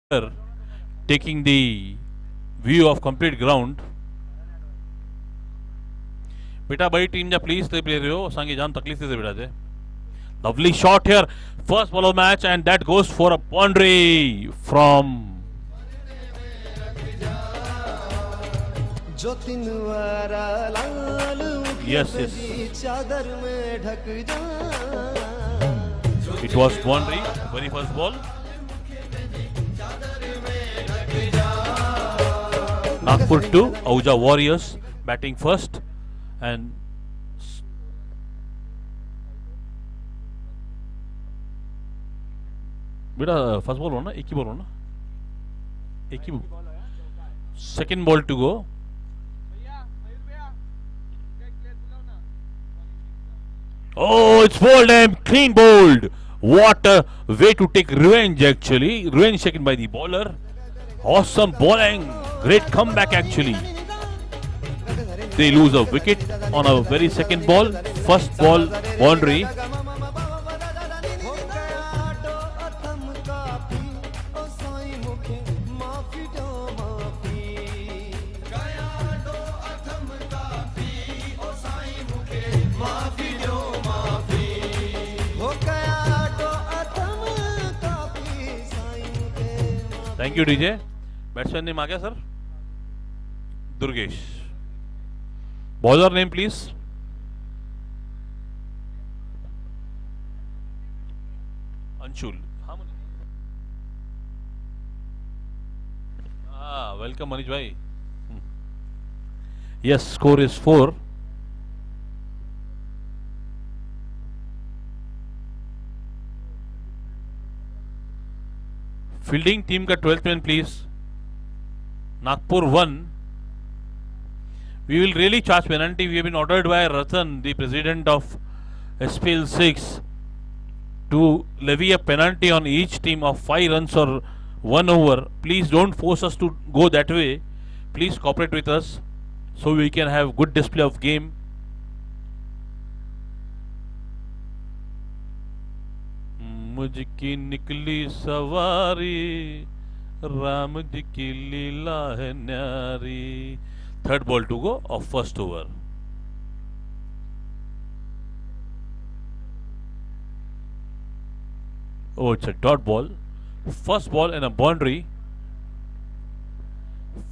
taking the view of complete ground. बेटा बड़ी team जा प्लीज ते प्ले रहे हो सांगे जान तकलीफ से बेटा जे. Lovely shot here, first ball of the match, and that goes for a boundary from. Yes, yes. It was boundary, very first ball. Nagpur 2, Ahuja Warriors batting first, and बेटा first ball हो ना, एक ही ball हो ना, एक ही. Second ball to go. Oh, it's bowled and clean bowled. What a way to take revenge actually. Revenge taken by the bowler. Awesome bowling. Great comeback actually. They lose a wicket on a very second ball. First ball boundary. Thank you, DJ. Batsman name आ गया sir. Durgesh. Bowler name please. Anshul. Welcome Manish bhai. Yes, score is 4. Fielding team का 12th man please. Nagpur 1. We will really charge penalty. We have been ordered by Ratan, the president of SPL 6, to levy a penalty on each team of 5 runs or 1 over. Please don't force us to go that way. Please cooperate with us so we can have good display of game. मुझकी निकली सवारी, राम जी की लीला है न्यारी. Third ball to go of first over. Oh, it's a dot ball. First ball and a boundary.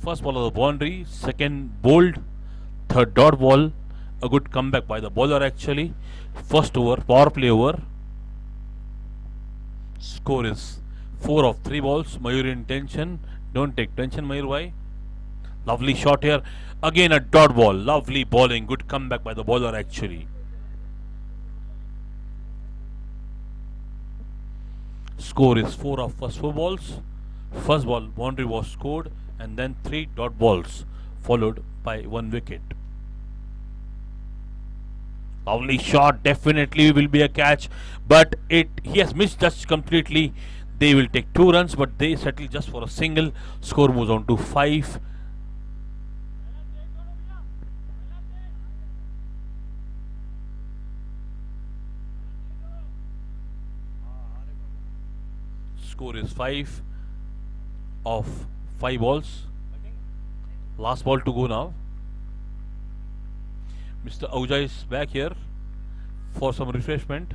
First ball of the boundary, second bowled, third dot ball. A good comeback by the bowler actually. First over, power play over. Score is 4 of 3 balls. Mayur in tension. Don't take tension, Mayur bhai. Lovely shot here. Again a dot ball. Lovely bowling. Good comeback by the bowler actually. Score is 4 of first 4 balls. First ball boundary was scored, and then 3 dot balls followed by 1 wicket. Lovely shot, definitely will be a catch, but he has misjudged completely. They will take 2 runs, but they settle just for a single. Score moves on to 5. Score is 5 of 5 balls. Last ball to go now. Mr. Ahuja is back here for some refreshment,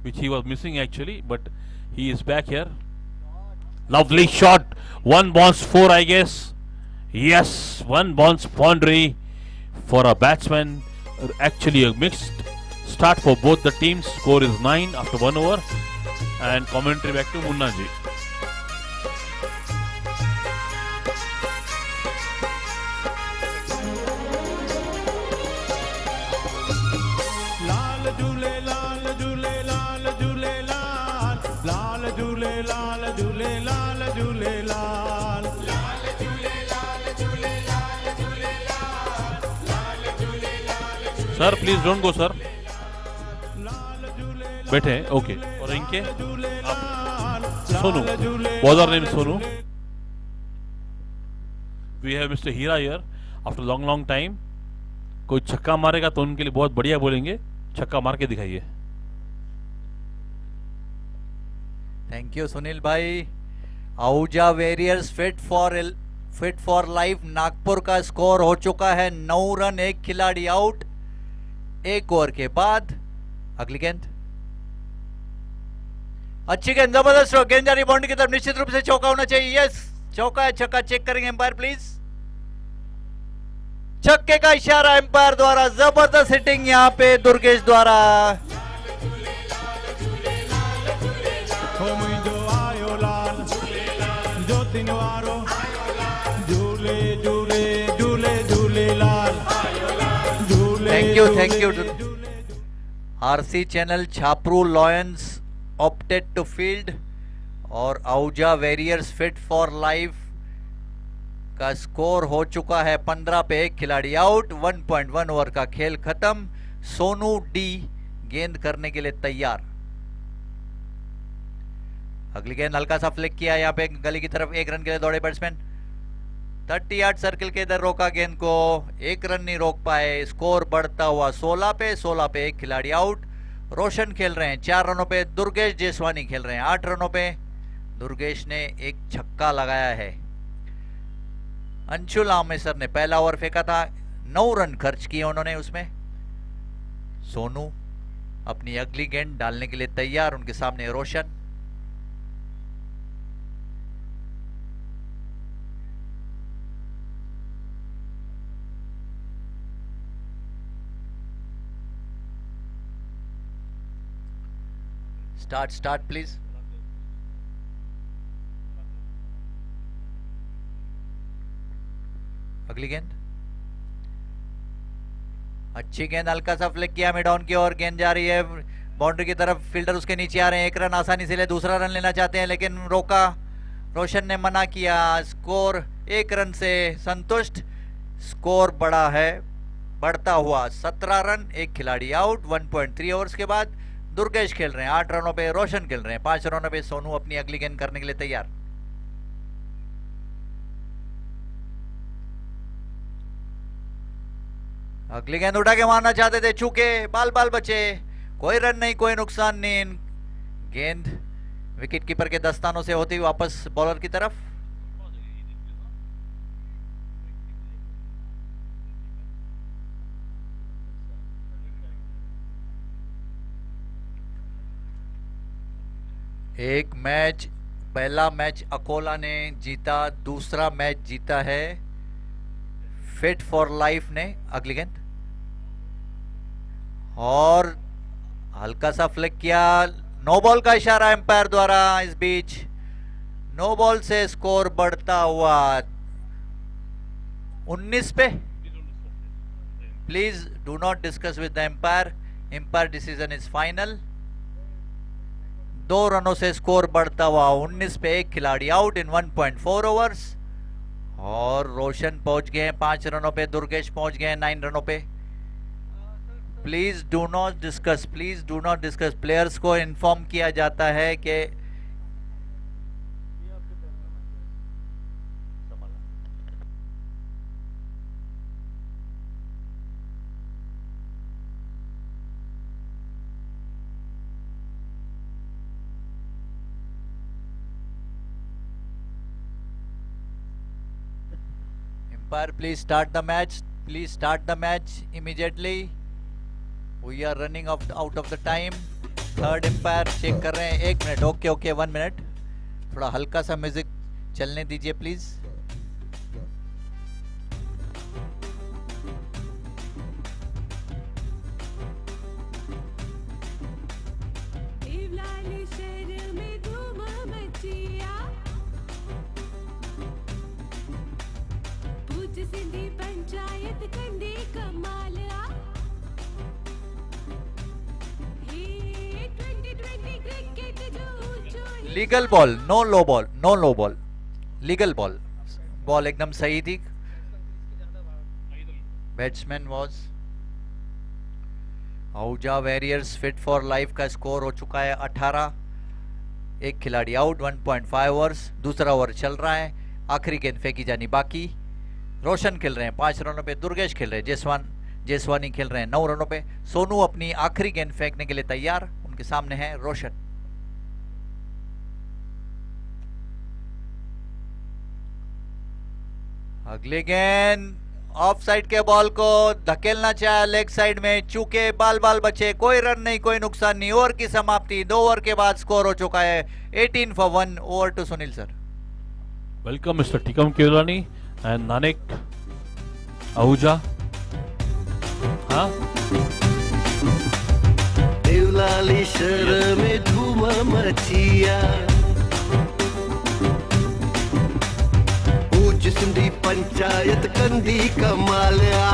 which he was missing actually, but he is back here. Lovely shot. 1 bounce 4, I guess. Yes, 1 bounce boundary for a batsman. Actually a mixed start for both the teams. Score is 9 after 1 over. And commentary back to Munna ji. Sir please don't go sir. बैठे okay. और इनके Sonu, bowler name Sonu. We have mister Hira here after long time. कोई छक्का मारेगा तो उनके लिए बहुत बढ़िया बोलेंगे. छक्का मार के दिखाइए. थैंक यू सुनील भाई. Ahuja warriors fit for life Nagpur का स्कोर हो चुका है 9 रन, एक खिलाड़ी आउट 1 ओवर के बाद। अगली गेंद, अच्छी गेंद, जबरदस्त स्ट्रोक, गेंद जा रही बाउंड्री की तरफ, निश्चित रूप से चौका होना चाहिए। यस, चौका है, छक्का चेक करेंगे एम्पायर प्लीज। छक्के का इशारा एम्पायर द्वारा, जबरदस्त हिटिंग यहां पे दुर्गेश द्वारा। Thank you RC channel Chhapru lions opted to field और Ahuja warriors fit for life का स्कोर हो चुका है 15 पे, एक खिलाड़ी आउट। 1.1 ओवर का खेल खत्म। सोनू डी गेंद करने के लिए तैयार। अगली गेंद हल्का सा फ्लिक किया यहाँ पे गली की तरफ, 1 रन के लिए दौड़े बैट्समैन। 30 यार्ड सर्किल के इधर रोका गेंद को, 1 रन नहीं रोक पाए। स्कोर बढ़ता हुआ 16 पे, एक खिलाड़ी आउट। रोशन खेल रहे हैं 4 रनों पे, दुर्गेश जेसवानी खेल रहे हैं 8 रनों पे। दुर्गेश ने एक छक्का लगाया है। अंशुल आमेसर ने पहला ओवर फेंका था, 9 रन खर्च किए उन्होंने उसमें। सोनू अपनी अगली गेंद डालने के लिए तैयार, उनके सामने रोशन। Start please. अगली गेंद, अच्छी गेंद, हल्का सा फ्लिक किया मिड ऑन की ओर, गेंद जा रही है बाउंड्री की तरफ। फील्डर उसके नीचे आ रहे हैं, 1 रन आसानी से ले, दूसरा रन लेना चाहते हैं लेकिन रोका, रोशन ने मना किया। स्कोर 1 रन से संतुष्ट। स्कोर बड़ा है, बढ़ता हुआ 17 रन, एक खिलाड़ी आउट। 1.3 ओवर्स के बाद दुर्गेश खेल रहे हैं 8 रनों पे, रोशन खेल रहे हैं 5 रनों पे। सोनू अपनी अगली गेंद करने के लिए तैयार। अगली गेंद उठा के मारना चाहते थे, चूके, बाल बचे, कोई रन नहीं, कोई नुकसान नहीं। गेंद विकेट कीपर के दस्तानों से होती हुई वापस बॉलर की तरफ। एक मैच, पहला मैच अकोला ने जीता, दूसरा मैच जीता है फिट फॉर लाइफ ने। अगली गेंद और हल्का सा फ्लिक किया, नो बॉल का इशारा एम्पायर द्वारा। इस बीच नो बॉल से स्कोर बढ़ता हुआ 19 पे। Please do not discuss with the umpire, umpire decision is final. 2 रनों से स्कोर बढ़ता हुआ 19 पे, एक खिलाड़ी आउट इन 1.4 ओवर्स। और रोशन पहुंच गए हैं 5 रनों पे, दुर्गेश पहुंच गए हैं 9 रनों पे। Please do not discuss, please do not discuss. Players को इन्फॉर्म किया जाता है कि umpire, please start the match. Please start the match immediately. We are running out of the time. Third umpire check कर रहे हैं, 1 मिनट। ओके 1 मिनट, थोड़ा हल्का सा म्यूजिक चलने दीजिए please. Legal ball, no low ball, no low ball, legal ball. Ball एकदम सही थी। Batsman was Ahuja warriors fit for life का स्कोर हो चुका है 18, एक खिलाड़ी आउट। 1.5 ओवर्स, दूसरा ओवर चल रहा है, आखिरी गेंद फेंकी जानी बाकी। रोशन खेल रहे हैं 5 रनों पे, दुर्गेश खेल रहे हैं, जेसवानी खेल रहे हैं 9 रनों पे। सोनू अपनी आखिरी गेंद फेंकने के लिए तैयार, उनके सामने है रोशन। अगली गेंद ऑफ साइड के बॉल को धकेलना चाहे लेग साइड में, चूके बाल बाल बचे, कोई रन नहीं, कोई नुकसान नहीं। ओवर की समाप्ति, 2 ओवर के बाद स्कोर हो चुका है 18 for 1। Over to Sunil sir. Welcome Mr. Tikam Kirani and Nanek Ahuja. हाँ? देवलाली शहर में धूम मचिया, ऊंच सिंधी पंचायत कंदी कमालिया।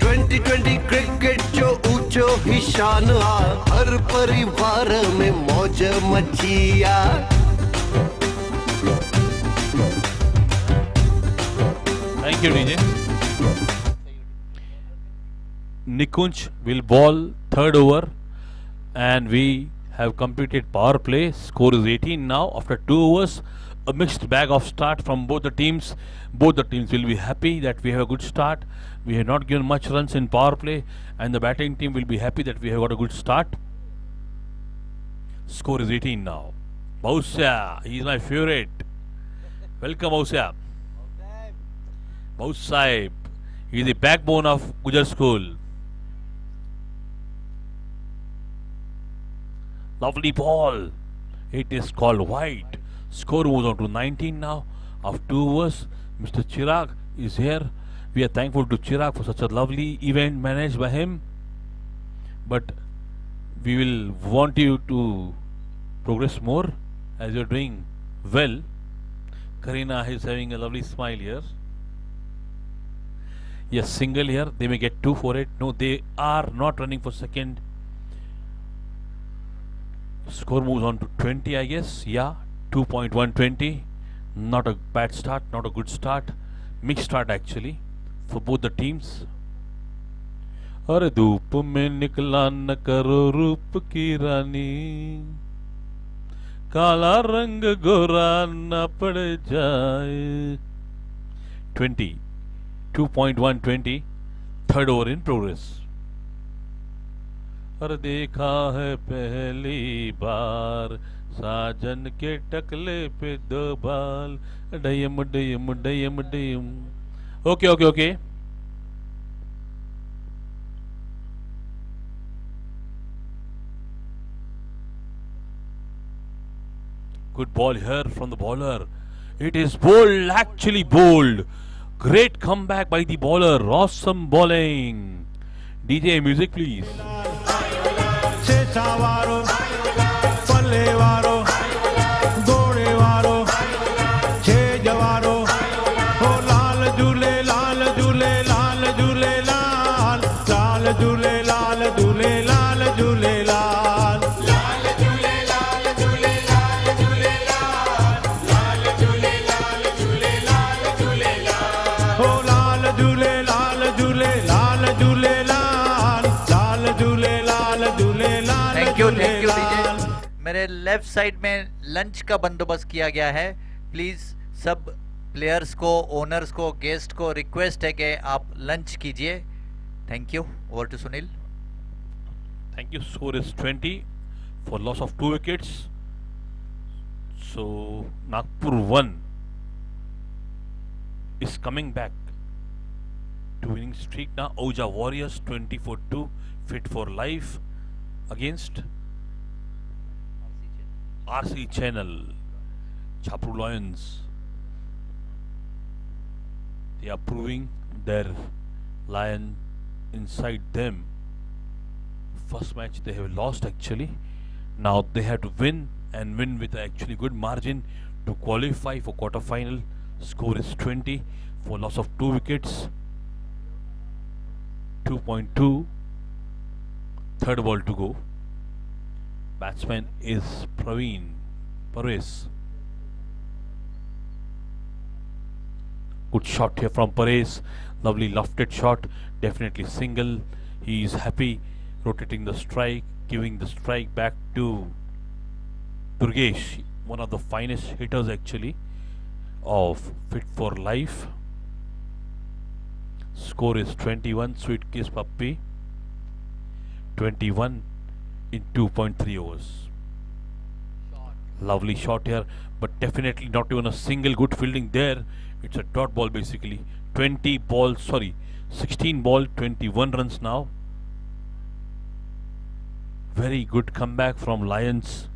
2020 क्रिकेट जो ऊंचो ही शान आ, हर परिवार में मौज मचिया। Thank you DJ. Nikunj will bowl third over and we have completed power play. Score is 18 now after 2 overs. A mixed bag of start from both the teams. Both the teams will be happy that we have a good start. We have not given much runs in power play and the batting team will be happy that we have got a good start. Score is 18 now. Bausya, he is my favorite. Welcome Bausya. Baus Sahib, he is the backbone of Gujar School. Lovely ball. It is called wide. Score moves on to 19 now. After 2 overs, Mr. Chirag is here. We are thankful to Chirag for such a lovely event managed by him. But we will want you to progress more as you are doing well. Karina is having a lovely smile here. Yes, single here. They may get 2 for it. No, they are not running for second. Score moves on to 20, I guess. Yeah, 2.120. Not a bad start, not a good start. Mixed start actually for both the teams. अरे धूप में निकला न करो रूप की रानी, काला रंग गोरा न पड़ जाए। 20, 2.120, third over in progress. और देखा है पहली बार साजन के टकले पे 2 बाल, डयम डयम डयम डयम। Okay okay okay. Good ball here from the bowler. It is bold, actually bold. Great comeback by the bowler. Awesome bowling. DJ music please. शेषावारो पल्लेवारो घोड़ेवारो छेजवारो हो लाल झूले लाल झूले लाल झूले लाल लाल झूले लाल झूले लाल झूले लाल लाल झूले लाल झूले लाल झूले लाल लाल झूले लाल झूले लाल झूले लाल हो लाल झूले लाल झूले लाल झूले लाल लाल झूले लाल झूले लाल थैंक यू डीजे। मेरे लेफ्ट साइड में लंच का बंदोबस्त किया गया है। प्लीज सब प्लेयर्स को, ओनर्स को, गेस्ट को रिक्वेस्ट है कि आप लंच कीजिए। Thank you. Over to Sunil. Thank you. Score is 20 for loss of 2 wickets. So Nagpur 1 is coming back to winning streak now. Ahuja Warriors 20 for 2 fit for life against RC Channel Chapru Lions. They are proving their lion inside them. First match they have lost actually. Now they have to win and win with actually good margin to qualify for quarter final. Score is 20 for loss of 2 wickets. 2.2. Third ball to go. Batsman is Praveen Pares. Good shot here from Pares. Lovely lofted shot. Definitely single. He is happy. Rotating the strike. Giving the strike back to Durgesh. One of the finest hitters actually of Fit for Life. Score is 21. Sweet Kiss Puppy. 21 in 2.3 overs. Lovely shot here, but definitely not even a single good fielding there. It's a dot ball basically. 16 ball, 21 runs now. Very good comeback from Lions.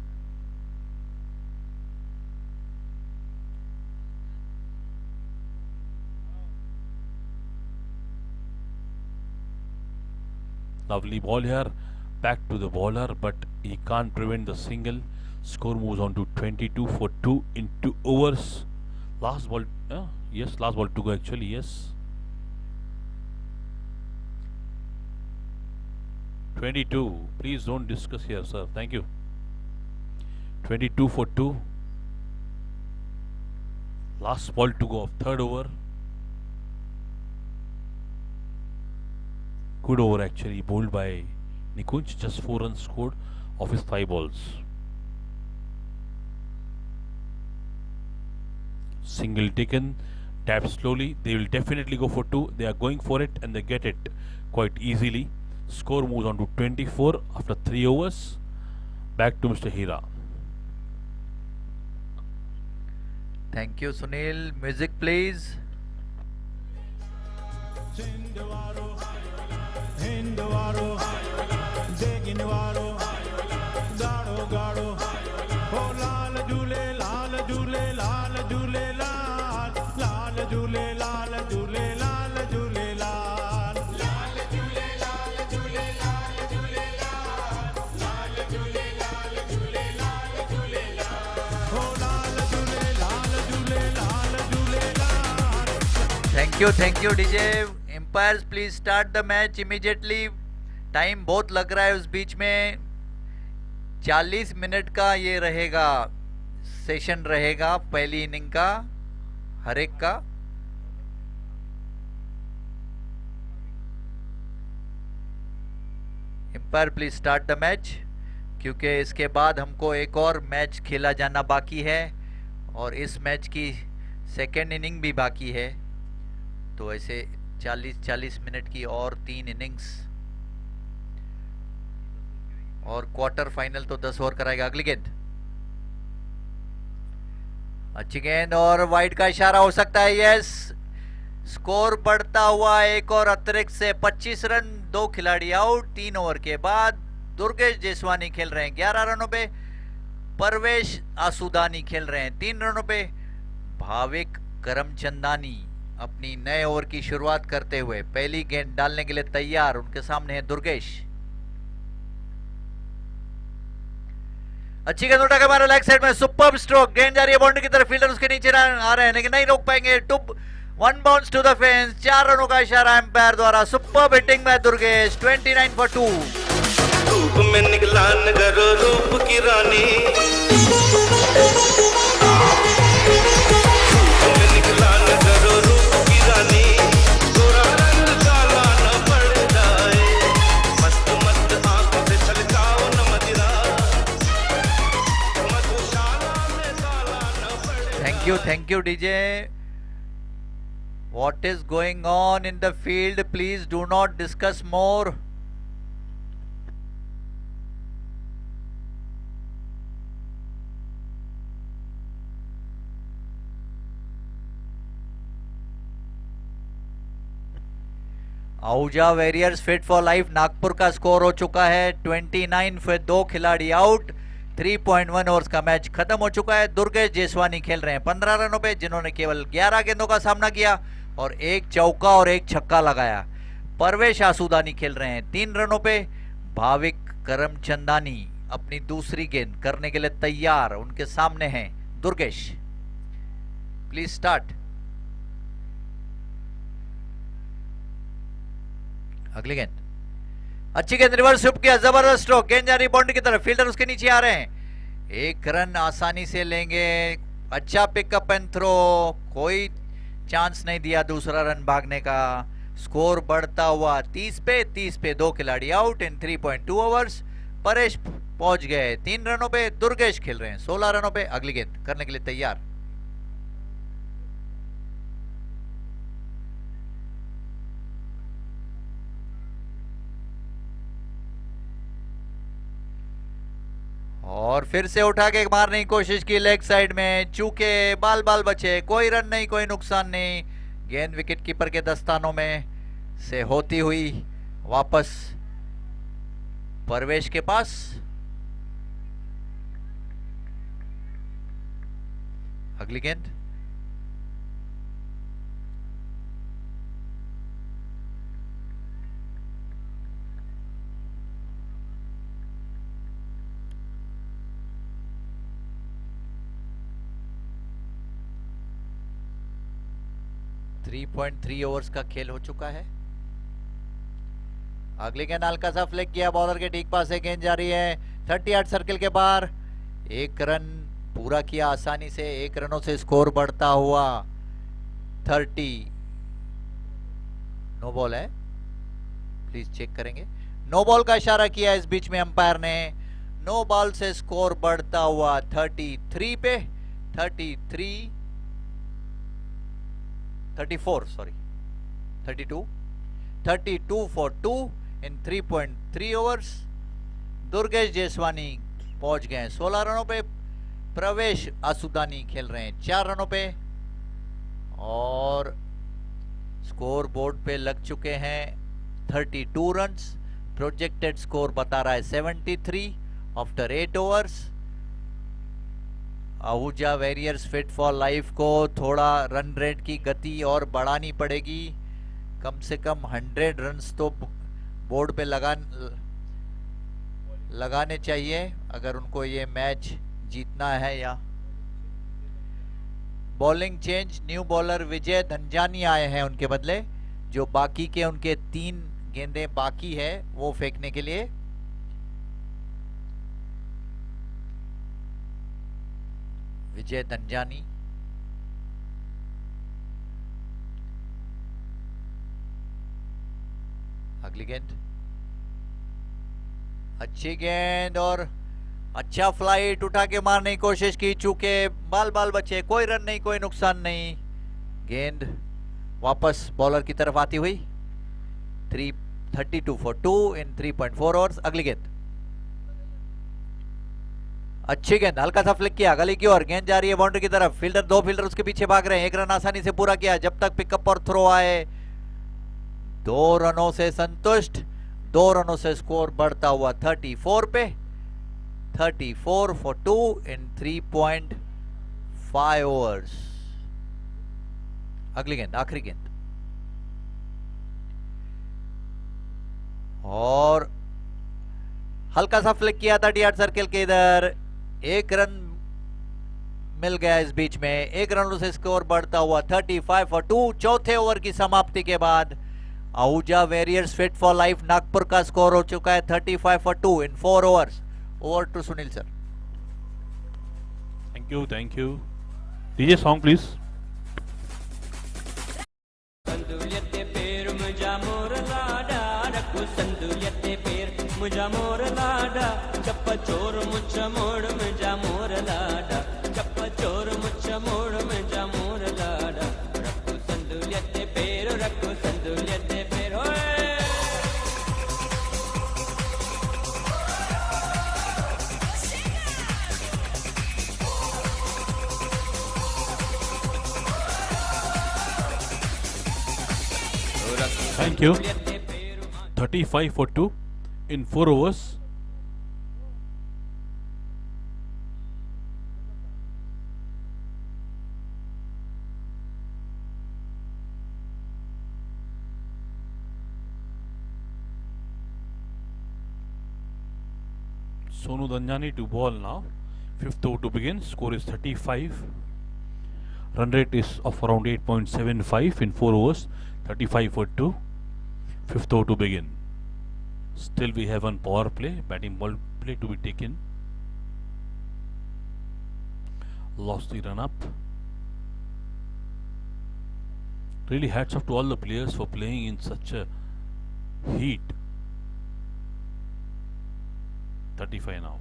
Lovely ball here, back to the bowler, but he can't prevent the single. Score moves on to 22 for 2 in 2 overs. Last ball, yes, last ball to go actually, yes. 22, please don't discuss here, sir, thank you. 22 for 2. Last ball to go of third over. Good over actually, bowled by Nikunj, just 4 runs scored of his 5 balls. Single taken, tapped slowly. They will definitely go for 2. They are going for it and they get it quite easily. Score moves on to 24 after 3 overs. Back to Mr. Hira. Thank you, Sunil. Music, please. सिंधवारो हिंदवारो देगिनवारो गाड़ो गाड़ो हो लाल झूले लाल झूले लाल झूले लाल लाल झूले लाल झूले लाल झूले लाल लाल झूले लाल झूले लाल झूले लाल लाल झूले लाल झूले लाल झूले लाल हो लाल झूले लाल झूले लाल झूले लाल. Thank you, DJ. Empires, please start the match immediately. Time बहुत लग रहा है उस बीच में. 40 मिनट का ये रहेगा, सेशन रहेगा पहली इनिंग का, हर एक का. Umpire please start the match, क्योंकि इसके बाद हमको एक और मैच खेला जाना बाकी है और इस मैच की सेकेंड इनिंग भी बाकी है. तो ऐसे 40 मिनट की और 3 इनिंग्स और क्वार्टर फाइनल तो 10 ओवर कराएगा. अगली गेंद, अच्छी गेंद और वाइड का इशारा हो सकता है. यस, स्कोर बढ़ता हुआ एक और अतिरिक्त से 25 रन. 2 खिलाड़ी आउट 3 ओवर के बाद. दुर्गेश जेसवानी खेल रहे हैं 11 रनों पे. परवेश आसुदानी खेल रहे हैं 3 रनों पे. भाविक करमचंदानी अपनी नए ओवर की शुरुआत करते हुए पहली गेंद डालने के लिए तैयार. उनके सामने है दुर्गेश. अच्छी गेंद उठा के मारा लेग साइड में. Superb stroke. गेंद जा रही है बाउंड्री की तरफ. फील्डर उसके नीचे आ रहे हैं लेकिन नहीं रोक पाएंगे. टुप 1 बाउंस टू द फेंस. 4 रनों का इशारा एम्पायर द्वारा. सुपर्ब हिटिंग में दुर्गेश. 29 for 2. धूप में निकला नगरो रूप की रानी, धूप में निकला नगरो रूप की रानी, गोरा रंग काला न पड़ जाए, मस्त मस्त आंखों से छलकाओ न मदिरा, मधुशाला में काला न पड़. Thank you, DJ. What is going on in the field? Please do not discuss more. Ahuja warriors fit for life Nagpur का स्कोर हो चुका है 29. फिर 2 खिलाड़ी आउट. 3.1 ओवर्स का मैच खत्म हो चुका है. दुर्गेश जेसवानी खेल रहे हैं 15 रनों पे, जिन्होंने केवल 11 गेंदों का सामना किया और 1 चौका और 1 छक्का लगाया. परवेश आसुदानी खेल रहे हैं 3 रनों पे. भाविक करमचंदानी अपनी दूसरी गेंद करने के लिए तैयार. उनके सामने हैं दुर्गेश. Please start. अगली गेंद, अच्छी गेंद रिवर्स स्विप किया. जबरदस्त स्ट्रोक. गेंद जा रही बाउंड्री की तरफ. फील्डर उसके नीचे आ रहे हैं. 1 रन आसानी से लेंगे. अच्छा पिकअप एंड थ्रो. कोई चांस नहीं दिया दूसरा रन भागने का. स्कोर बढ़ता हुआ 30 पे 2 खिलाड़ी आउट इन 3.2 ओवर्स. परेश पहुंच गए 3 रनों पे. दुर्गेश खेल रहे हैं 16 रनों पे. अगली गेंद करने के लिए तैयार. और फिर से उठा के मारने की कोशिश की लेग साइड में, चूके बाल बाल बचे, कोई रन नहीं, कोई नुकसान नहीं। गेंद विकेट कीपर के दस्तानों में से होती हुई वापस परवेश के पास। अगली गेंद। थ्री 3.3 ओवर्स का खेल हो चुका है। अगली गेंद हल्का सा फ्लिक किया, बॉलर के ठीक पास से गेंद जा रही है 38 सर्किल के बाहर। एक रन पूरा किया आसानी से, 1 रनों से स्कोर बढ़ता हुआ 30। नो बॉल है, प्लीज चेक करेंगे। नो बॉल का इशारा किया इस बीच में अंपायर ने। नो बॉल से स्कोर बढ़ता हुआ 34 पे 32 for 2 in 3.3 overs. Durgesh Jeswani पहुंच गए 16 रनों पे, प्रवेश आसुदानी खेल रहे हैं 4 रनों पे और स्कोर बोर्ड पे लग चुके हैं 32 रन्स। प्रोजेक्टेड स्कोर बता रहा है 73 after 8 overs. Ahuja warriors fit for life को थोड़ा रन रेट की गति और बढ़ानी पड़ेगी। कम से कम 100 रन्स तो बोर्ड पे लगाने चाहिए अगर उनको ये मैच जीतना है। या बॉलिंग चेंज, न्यू बॉलर विजय धनजानी आए हैं उनके बदले, जो बाकी के उनके 3 गेंदें बाकी है वो फेंकने के लिए। विजय धनजानी अगली गेंद। अच्छी गेंद और अच्छा फ्लाइट, उठा के मारने की कोशिश की, चूके बाल बाल बचे, कोई रन नहीं, कोई नुकसान नहीं। गेंद वापस बॉलर की तरफ आती हुई 32 for 2 in 3.4 ओवर्स। अगली गेंद। अच्छी गेंद, हल्का सा फ्लिक किया गली की ओर, गेंद जा रही है बाउंड्री की तरफ। फील्डर 2 फील्डर उसके पीछे भाग रहे हैं, 1 रन आसानी से पूरा किया जब तक पिकअप और थ्रो आए। 2 रनों से संतुष्ट, 2 रनों से स्कोर बढ़ता हुआ 34 पे 34 for 2 in 3.5 ओवर्स। अगली गेंद, आखिरी गेंद और हल्का सा फ्लिक किया 38 सर्किल के इधर। 1 रन मिल गया इस बीच में, 1 रन से स्कोर बढ़ता हुआ 35 for 2। चौथे ओवर की समाप्ति के बाद Ahuja warriors fit for life Nagpur का स्कोर हो चुका है 35 for 2 in 4 overs. Over to Sunil sir. Thank you. DJ song please. संदुल्यते पेर मुझा मोर लाडा, रखो संदुल्यते पेर मुझा मोर लाडा, चप्पा चोर मुझा मोड़ मुझा मोर लाडा, चप्पा चोर मुझा मोड़ मुझा मोर लाडा, रखो संदुल्यते पेर, रखो संदुल्यते पेर। ओए Thank you. 35 for 2 in 4 overs. Sonu Dhanjani to ball now. 5th over to begin. Score is 35. Run rate is of around 8.75 in 4 overs. 35 for 2. 5th over to begin. Still we have one power play, batting ball play to be taken. Lost the run up. Really hats off to all the players for playing in such a heat. 35 now.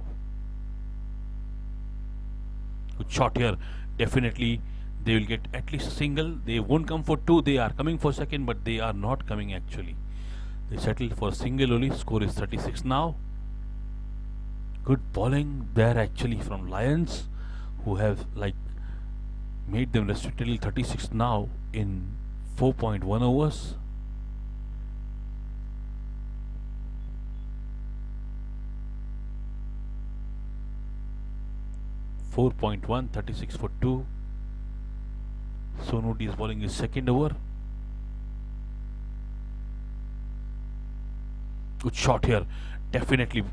Good shot here. Definitely they will get at least a single. They won't come for 2. They are coming for second, but they are not coming actually. They settled for a single only. Score is 36 now. Good bowling there actually from Lions, who have like made them restricted till 36 now in 4.1 overs. .1 36 for 2. Sonudi is bowling his second over. Good shot here. Definitely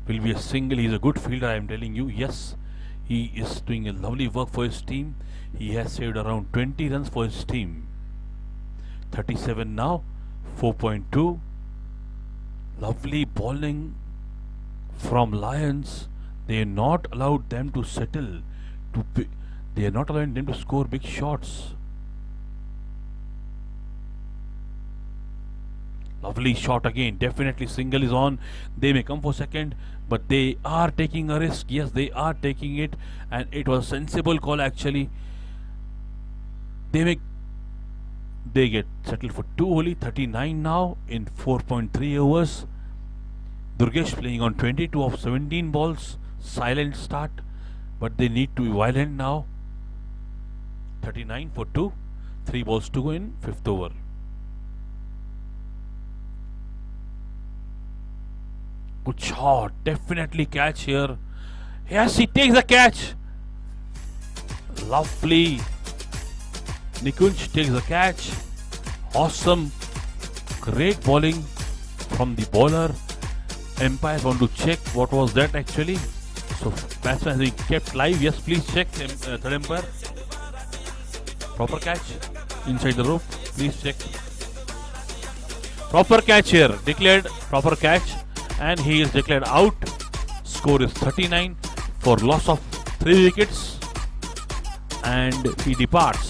will be a single. He's a good fielder, I am telling you. Yes, he is doing a lovely work for his team. He has saved around 20 runs for his team. 37 now. 4.2. Lovely bowling from Lions. They are not allowed them to settle. They are not allowing them to score big shots. Lovely shot again. Definitely single is on. They may come for second, but they are taking a risk. Yes, they are taking it, and it was a sensible call actually. They get settled for 2 only. 39 now in 4.3 overs. Durgesh playing on 22 of 17 balls. Silent start, but they need to be violent now. 39 for 2. 3 balls to go in 5th over. Good shot. Definitely catch here. Yes, he takes the catch. Lovely. Nikunj takes the catch. Awesome. Great bowling from the bowler. Umpires want to check what was that actually. So batsman has been kept live. Yes, please check. Third umpire. Proper catch inside the rope. Please check. Proper catch here. Declared proper catch, and he is declared out. Score is 39 for loss of 3 wickets, and he departs.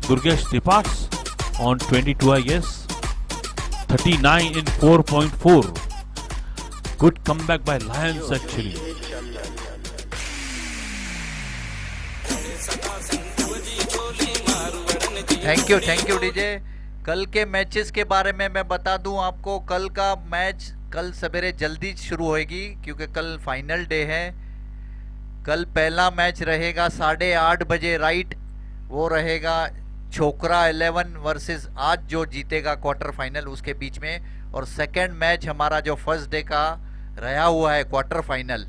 Durgesh departs on 22, I guess. 39 in 4.4. Good comeback by Lions actually. Thank you DJ. कल के matches के बारे में मैं बता दूं आपको। कल का मैच कल सवेरे जल्दी शुरू होएगी क्योंकि कल फाइनल डे है। कल पहला मैच रहेगा 8:30 बजे राइट, वो रहेगा छोकरा 11 वर्सेस आज जो जीतेगा क्वार्टर फाइनल उसके बीच में। और सेकंड मैच हमारा जो फर्स्ट डे का रहा हुआ है क्वार्टर फाइनल,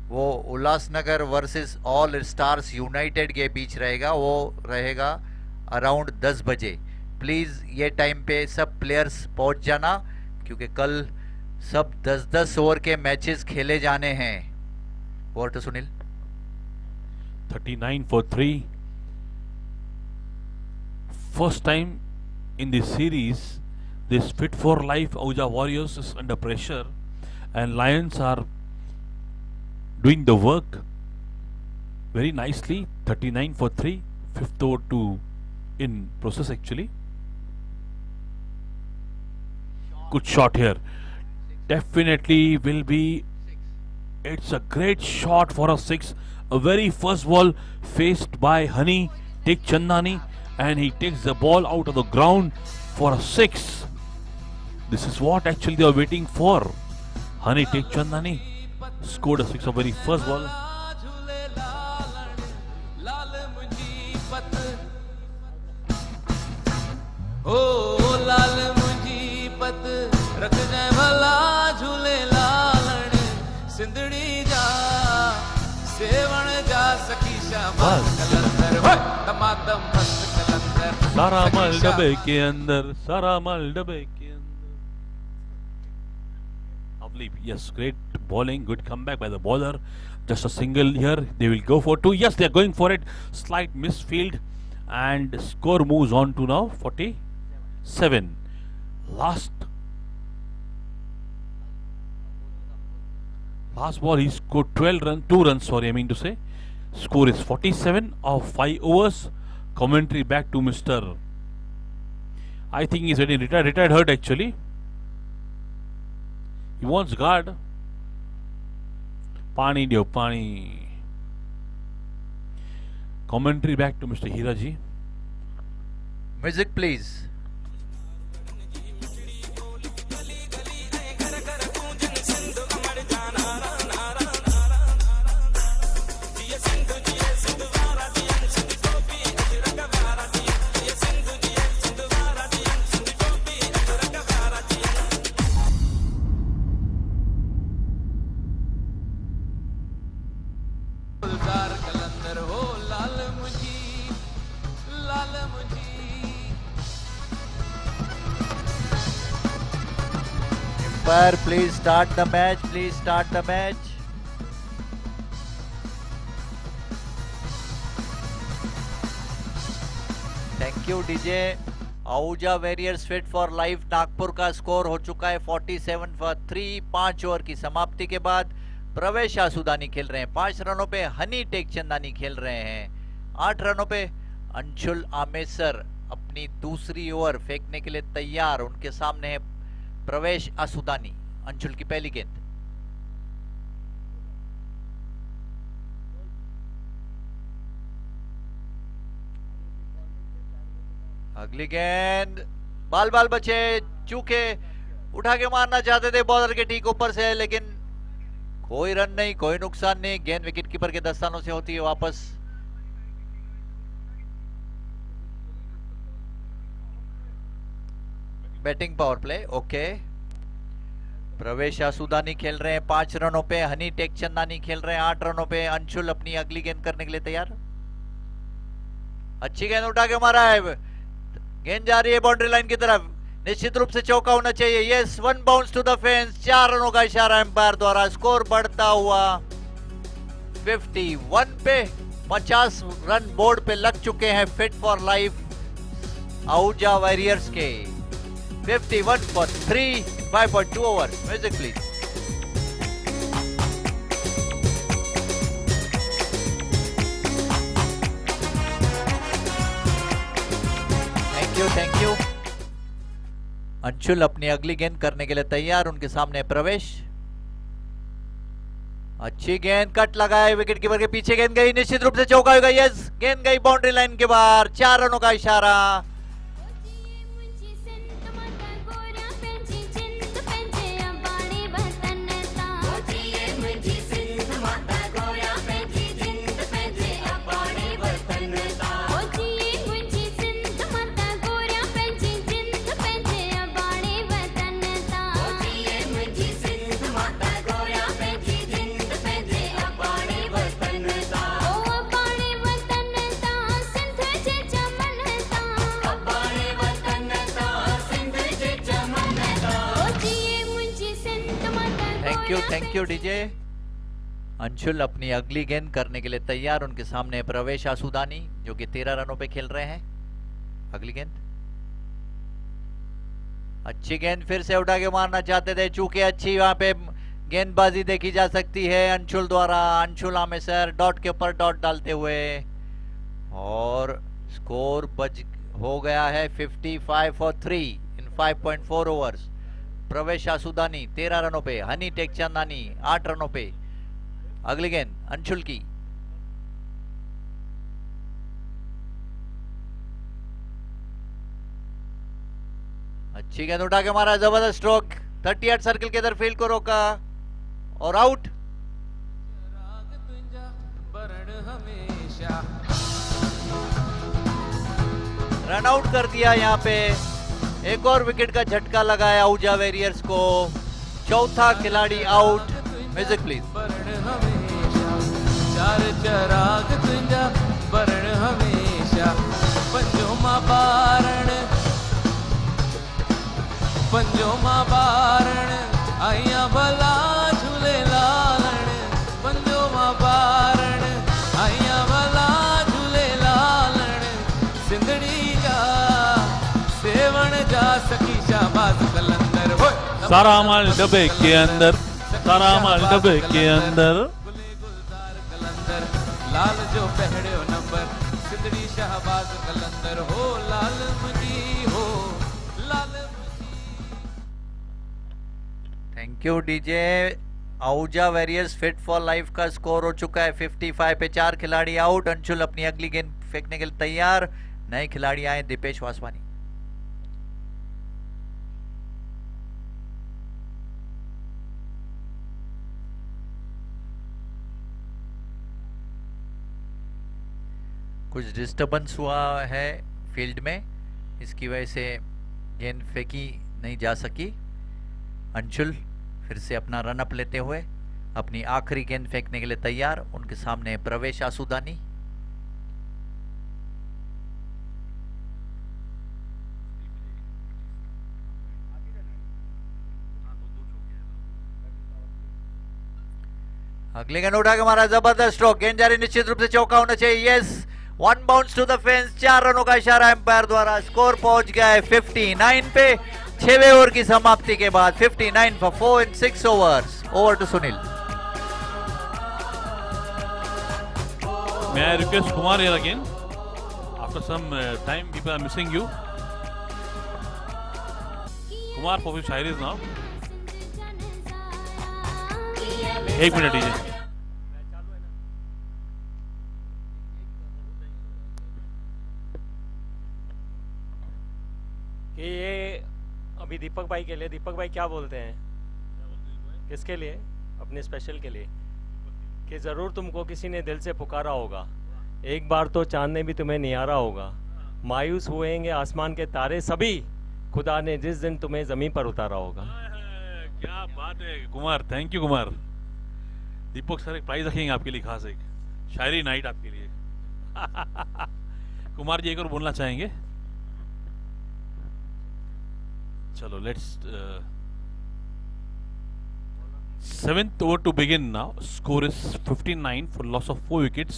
वो Ulhasnagar versus all stars United के बीच रहेगा, वो रहेगा अराउंड 10 बजे। प्लीज़ ये टाइम पे सब प्लेयर्स पहुंच जाना क्योंकि कल सब 10-10 ओवर के मैचेस खेले जाने हैं। Over to Sunil. 39 for 3. First time in this series, this Fit for Life Auja Warriors is under pressure, and Lions are doing the work very nicely. 39 for 3. 5th over 2 in process actually. Good shot here. Definitely will be. It's a great shot for a 6. A very first ball faced by Honey Tek Chandani, and he takes the ball out of the ground for a 6. This is what actually they are waiting for. Honey Tek Chandani scored a 6 of very first ball. ओ लाल मुंजी पत रख जाए भला झूले लालण सिंधड़ी जा सेवण जा सखी शाबाश कलंदर तमातम मस्त कलंदर सारा माल डब्बे के अंदर, सारा माल डब्बे के अंदर. Lovely, yes, great bowling, good comeback by the bowler. Just a single here, they will go for 2. Yes, they are going for it. Slight misfield, and score moves on to now 47. Last ball he scored 2 runs, sorry, I mean to say. Score is 47 of 5 overs. Commentary back to Mr. I think he's getting retired hurt actually. He wants guard. Pani dio, pani. Commentary back to Mr. Hiraji. Music please. Umpire, please start the match. Please start the match. Thank you, DJ. Ahuja warriors fit for life Nagpur का score हो चुका है 47 for 3। 5 over की समाप्ति के बाद प्रवेश आसुदानी खेल रहे हैं 5 रनों पे, हनी टेकचंदानी खेल रहे हैं 8 रनों पे, अंशुल आमेसर अपनी दूसरी ओवर फेंकने के लिए तैयार, उनके सामने है प्रवेश आसुदानी। अंशुल की पहली गेंद, अगली गेंद, बाल बाल बचे, चूके उठा के मारना चाहते थे बॉलर के ठीक ऊपर से, लेकिन कोई रन नहीं, कोई नुकसान नहीं। गेंद विकेट कीपर के दस्तानों से होती है वापस। Batting power play, okay. प्रवेश आसुदानी खेल रहे हैं 5 रनों पे, हनी टेकचंदानी खेल रहे हैं 8 रनों पे। अंशुल अपनी अगली गेंद करने के लिए तैयार। अच्छी गेंद उठा के मारा है, गेंद जा रही है बाउंड्री लाइन की तरफ, निश्चित रूप से चौका होना चाहिए। Yes, 1 bounce to the fence, 4 रनों का इशारा एम्पायर द्वारा। स्कोर बढ़ता हुआ 51 पे, 50 रन बोर्ड पे लग चुके हैं fit for life Ahuja warriors के। 51 for 3 in 5.2 over. Music please. Thank you. Anshul अपनी अगली गेंद करने के लिए तैयार, उनके सामने प्रवेश। अच्छी गेंद, कट लगाए, विकेट कीपर के पीछे गेंद गई, निश्चित रूप से चौका होगा। यस, गेंद गई बाउंड्री लाइन के बाहर, 4 रनों का इशारा। Thank you DJ. अंशुल अपनी अगली गेंद करने के लिए तैयार, उनके सामने प्रवेश आसुदानी जो कि 13 रनों पे खेल रहे हैं। अगली गेंद, अच्छी गेंद फिर से उठा के मारना चाहते थे, चूंकि अच्छी वहां पे गेंदबाजी देखी जा सकती है अंशुल द्वारा। अंशुल आमेसर डॉट के ऊपर डॉट डालते हुए, और स्कोर हो गया है 55 फॉर 3 इन 5.4 ओवर्स। प्रवेश आसुदानी 13 रनों पे, हनी टेकचंदानी 8 रनों पे। अगली गेंद अंशुल की, अच्छी गेंद उठा के मारा, जबरदस्त स्ट्रोक, 38 सर्किल के इधर फील्ड को रोका और आउट। रन आउट कर दिया यहाँ पे। एक और विकेट का झटका लगाया आहूजा वॉरियर्स को, चौथा खिलाड़ी आउट। Music please. चार चराग तुंजा बरण हमेशा, पंजोमा बारण, पंजोमा बारण, आइया भला झूले लालण, पंजोमा बारण, आइया भला झूले लालण, सिंधड़ी जा सेवण जा सकी शाबाज कलंदर। सारा माल डब्बे के अंदर, सारा माल डब्बे के अंदर। गुलजार कलंदर, लाल जो पहड़ियो नंबर, सिंधड़ी शाहबाज कलंदर हो, लाल मुझी हो, लाल मुझी। Thank you DJ. Ahuja warriors fit for life का स्कोर हो चुका है 55 पे, 4 खिलाड़ी आउट। अंशुल अपनी अगली गेंद फेंकने के लिए तैयार। नए खिलाड़ी आए दीपेश वासवानी। कुछ डिस्टरबेंस हुआ है फील्ड में, इसकी वजह से गेंद फेंकी नहीं जा सकी। अंशुल फिर से अपना रन अप लेते हुए अपनी आखिरी गेंद फेंकने के लिए तैयार, उनके सामने प्रवेश आसुदानी। अगली गेंद उठा के मारा, जबरदस्त स्ट्रोक, गेंद जारी निश्चित रूप से चौका होना चाहिए। Yes, 1 bounce to the fence, 4 रनों का इशारा एम्पायर द्वारा। स्कोर पहुंच गया है 59 पे 6वें ओवर की समाप्ति के बाद। 59 for 4 in 6 overs। Over to Sunil. May I request Kumar here again? After some time, people are missing you. Kumar, for which Iris now? एक मिनट दीजिए। कि ये अभी दीपक भाई के लिए, दीपक भाई क्या बोलते हैं? किसके लिए? अपने स्पेशल के लिए कि ज़रूर तुमको किसी ने दिल से पुकारा होगा, एक बार तो चांद ने भी तुम्हें निहारा होगा, मायूस हुएंगे आसमान के तारे सभी, खुदा ने जिस दिन तुम्हें ज़मीन पर उतारा होगा। क्या बात है Kumar, thank you Kumar. Deepak sir एक प्राइज रखेंगे आपके लिए, खास एक शायरी नाइट आपके लिए। कुमार जी एक और बोलना चाहेंगे? चलो let's 7th over to begin now. Score is 59 for loss of 4 wickets.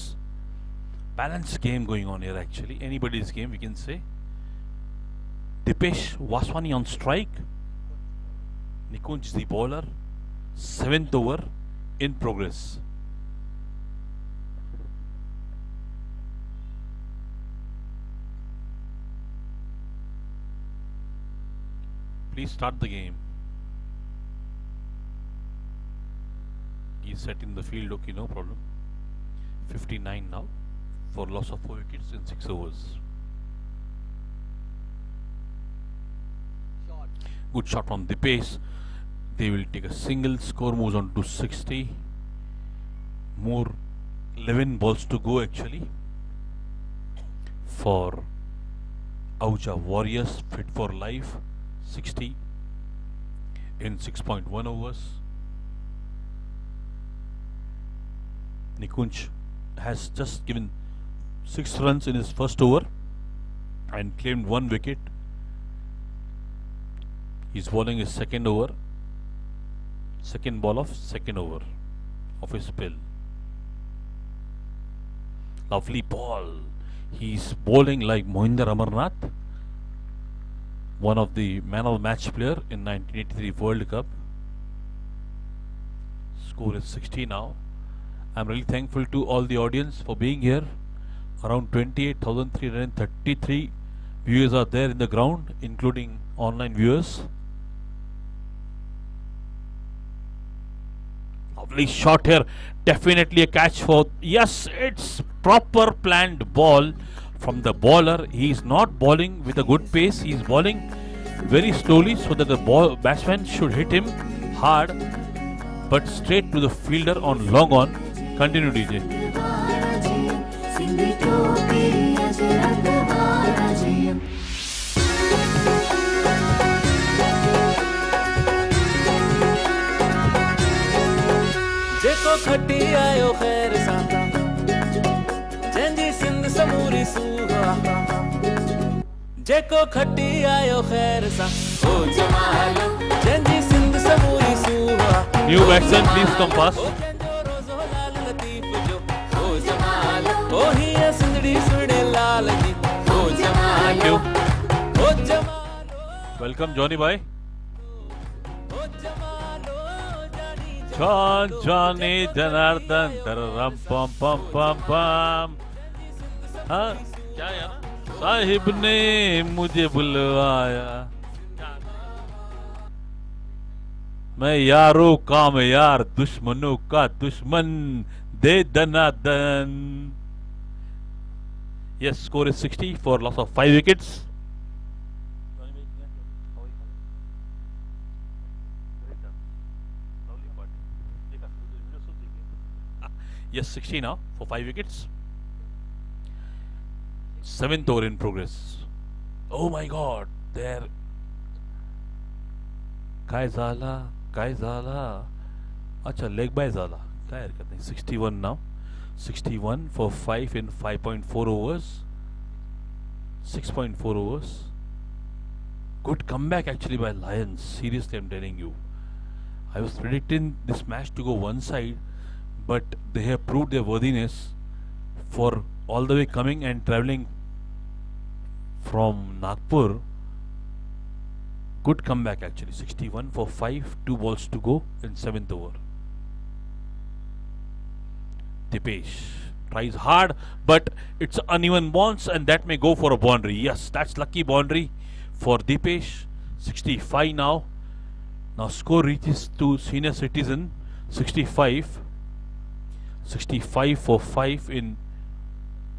Balanced game going on here actually. Anybody's game we can say. Dipesh Vaswani on strike. Nikunj the bowler. 7th over in progress. Please start the game. He's set in the field, okay, no problem. 59 now for loss of 4 wickets in 6 overs. Good shot from Dipesh. They will take a single. Score moves on to 60. More 11 balls to go actually for Ahuja Warriors. Fit for life. 60 in 6.1 overs. Nikunj has just given 6 runs in his first over and claimed 1 wicket. He's bowling his second over, second ball of second over of his spell. Lovely ball. He's bowling like Mohinder Amarnath, one of the man of the match player in 1983 World Cup. Score is 60 now. I'm really thankful to all the audience for being here. Around 28,333 viewers are there in the ground, including online viewers. Lovely shot here. Definitely a catch for... Yes, it's proper planned ball from the bowler. He's not bowling with a good pace. He's bowling very slowly so that the batsman should hit him hard, but straight to the fielder on long on. Continue, DJ. जेको खटी आयो खैर सा जंजी सिंध समूरी सूहा जेको खटी आयो खैर सा ओ Jamal जंजी Sindh समूरी सूहा New batsman, please come fast. Thank you. Welcome, Johnny Bhai. Johnny Janardhan, ram pam pam pam pam. हाँ क्या यार? साहिब ने मुझे बुलवाया. मैं यारों का मैं यार, दुश्मनों का दुश्मन, दे दनादन. Yes, score is 60 for loss of 5 wickets. Yes, 60 now for 5 wickets. 7th over in progress. Oh my God, there. काय झाला. अच्छा, leg by झाला. काय हरकत नाही. 61 now. 61 for 5 in 5.4 overs. 6.4 overs. Good comeback actually by Lions. Seriously, I'm telling you. I was predicting this match to go one side, but they have proved their worthiness for all the way coming and traveling from Nagpur. Good comeback actually. 61 for 5, 2 balls to go in 7th over. Dipesh tries hard, but it's uneven bounce and that may go for a boundary. Yes, that's lucky boundary for Dipesh. 65 now. Now score reaches to senior citizen 65. 65 for 5 in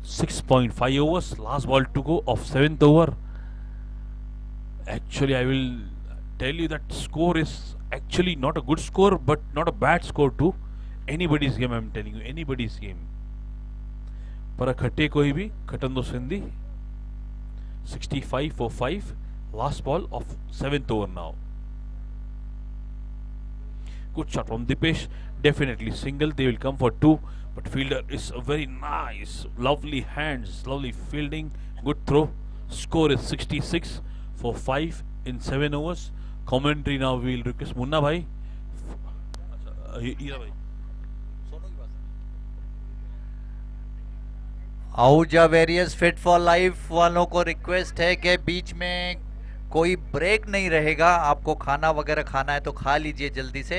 6.5 overs. Last ball to go of 7th over. Actually, I will tell you that score is actually not a good score, but not a bad score too. Anybody's game, I'm telling you, anybody's game. पर खट्टे कोई भी खटन दो Sindhi. 65 for 5. Last ball of 7th over now. Good shot from Dipesh. Definitely single. They will come for 2. But fielder is very nice. Lovely hands. Lovely fielding. Good throw. Score is 66 for 5 in 7 overs. Commentary now we will request Munna bhai. Ira bhai. Ahuja various fit for life वालों को request है कि बीच में कोई break नहीं रहेगा. आपको खाना वगैरह खाना है तो खा लीजिए जल्दी से.